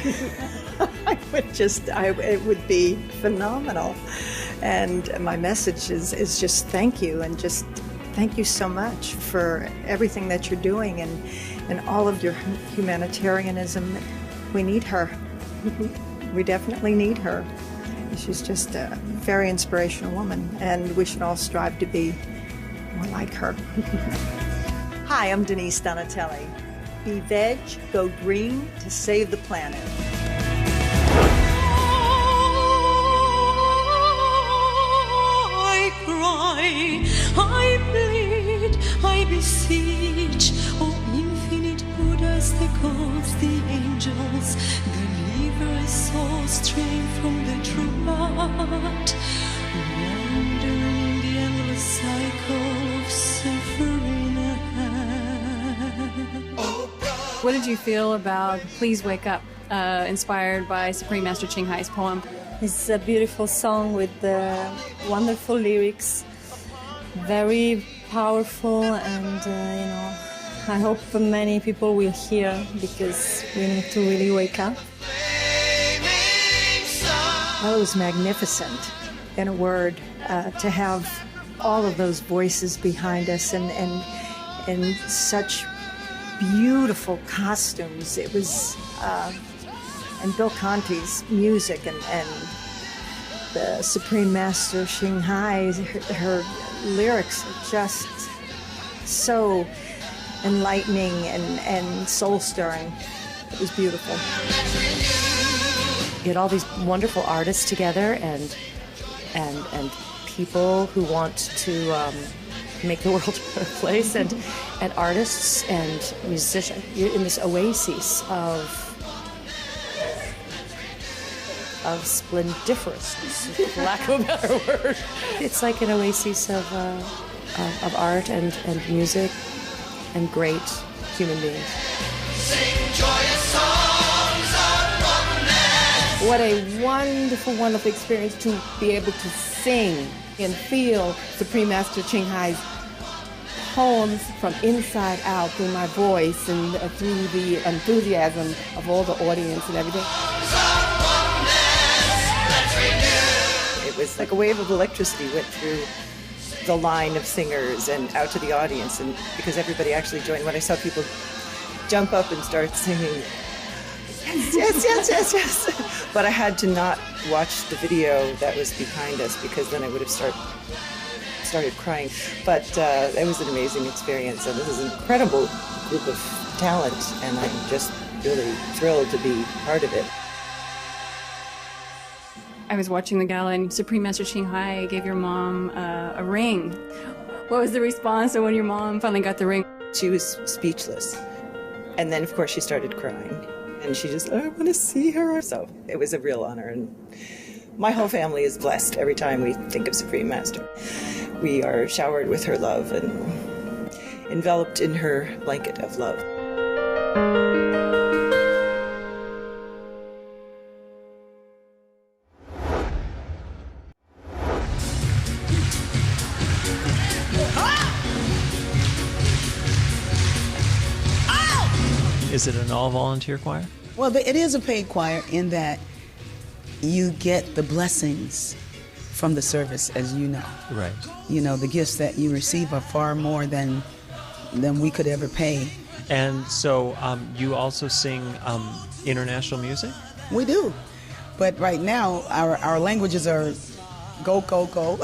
It would be phenomenal. And my message is just thank you, and just thank you so much for everything that you're doing and all of your humanitarianism. We need her. We definitely need her. She's just a very inspirational woman, and we should all strive to be more like her. Hi, I'm Denise Donatelli. Be veg, go green to save the planet. I cry, I plead, I beseech, O infinite Buddhas, the gods, the angels, deliver a soul straying from the true path, wandering in the endless cycle of suffering ahead. What did you feel about Please Wake Up, inspired by Supreme Master Ching Hai's poem? It's a beautiful song with wonderful lyrics, very powerful, and I hope many people will hear because we need to really wake up. Well, it was magnificent, in a word, to have all of those voices behind us and such beautiful costumes. It was, and Bill Conti's music and the Supreme Master Ching Hai, her lyrics are just so enlightening and soul-stirring. It was beautiful. Get all these wonderful artists together and people who want to make the world a better place, and artists and musicians. You're in this oasis of splendiferousness, for lack of a better word. It's like an oasis of art and music and great human beings. Sing joyous songs of brokenness. What a wonderful, wonderful experience to be able to sing and feel Supreme Master Ching Hai's poems from inside out through my voice and through the enthusiasm of all the audience and everything. It was like a wave of electricity went through the line of singers and out to the audience, and because everybody actually joined. When I saw people jump up and start singing, yes. But I had to not watch the video that was behind us because then I would have started crying. But it was an amazing experience, and this is an incredible group of talent, and I'm just really thrilled to be part of it. I was watching the gala and Supreme Master Ching Hai gave your mom a ring. What was the response when your mom finally got the ring? She was speechless. And then, of course, she started crying. And she just, I want to see her. So it was a real honor. And my whole family is blessed every time we think of Supreme Master. We are showered with her love and enveloped in her blanket of love. Is it an all-volunteer choir? Well, it is a paid choir in that you get the blessings from the service, as you know. Right. You know, the gifts that you receive are far more than we could ever pay. And so you also sing international music? We do. But right now, our languages are go, go, go.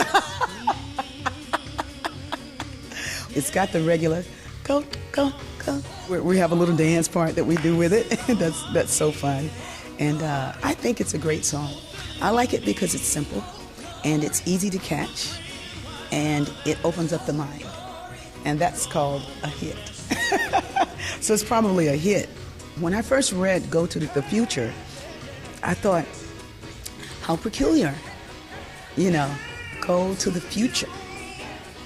It's got the regular go, go, go. We have a little dance part that we do with it. That's so fun. And I think it's a great song. I like it because it's simple and it's easy to catch and it opens up the mind. And that's called a hit. So it's probably a hit. When I first read Go to the Future, I thought, how peculiar, you know, go to the future.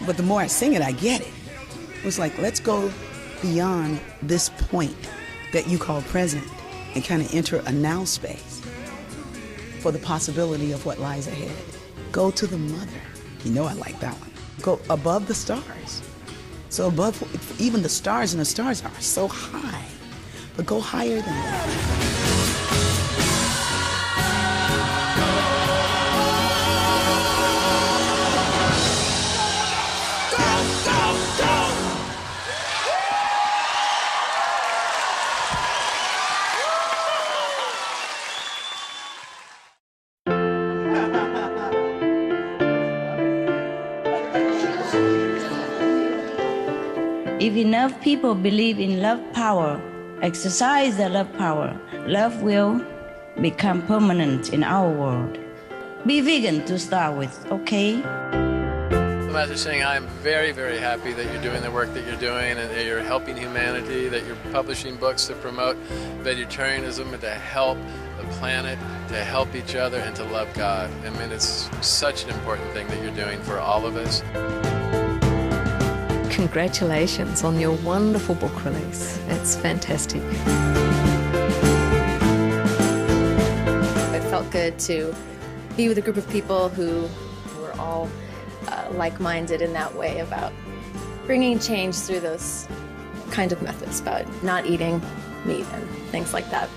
But the more I sing it, I get it. It was like, let's go beyond this point that you call present and kind of enter a now space for the possibility of what lies ahead. Go to the mother. You know I like that one. Go above the stars. So above, even the stars, and the stars are so high, but go higher than that. If enough people believe in love power, exercise the love power, love will become permanent in our world. Be vegan to start with, okay? Master saying, I'm very, very happy that you're doing the work that you're doing and that you're helping humanity, that you're publishing books to promote vegetarianism and to help the planet, to help each other, and to love God. I mean, it's such an important thing that you're doing for all of us. Congratulations on your wonderful book release. It's fantastic. It felt good to be with a group of people who were all like-minded in that way about bringing change through those kind of methods, about not eating meat and things like that.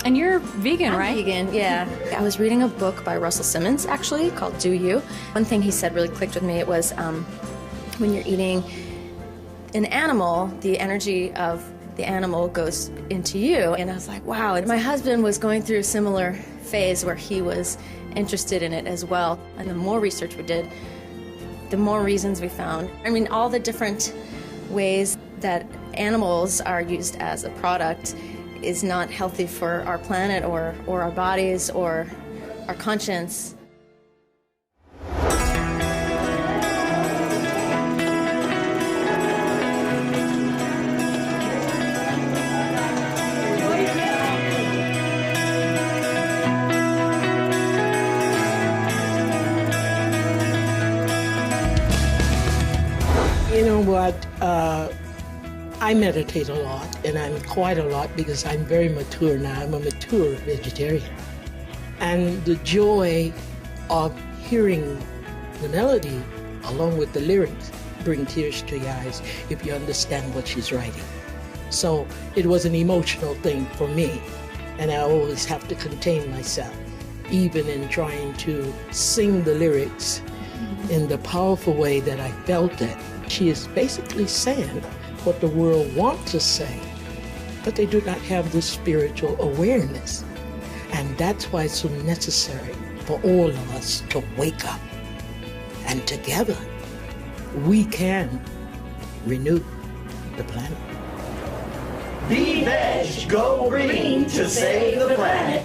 And you're vegan, right? I'm vegan, yeah. I was reading a book by Russell Simmons, actually, called Do You. One thing he said really clicked with me. It was when you're eating an animal, the energy of the animal goes into you. And I was like, wow. And my husband was going through a similar phase where he was interested in it as well. And the more research we did, the more reasons we found. I mean, all the different ways that animals are used as a product is not healthy for our planet or our bodies or our conscience. You know what? I meditate a lot, and I'm quite a lot because I'm very mature now. I'm a mature vegetarian. And the joy of hearing the melody along with the lyrics bring tears to your eyes if you understand what she's writing. So it was an emotional thing for me, and I always have to contain myself, even in trying to sing the lyrics in the powerful way that I felt it. She is basically saying what the world wants to say, but they do not have the spiritual awareness. And that's why it's so necessary for all of us to wake up. And together, we can renew the planet. Be veg, go green to save the planet.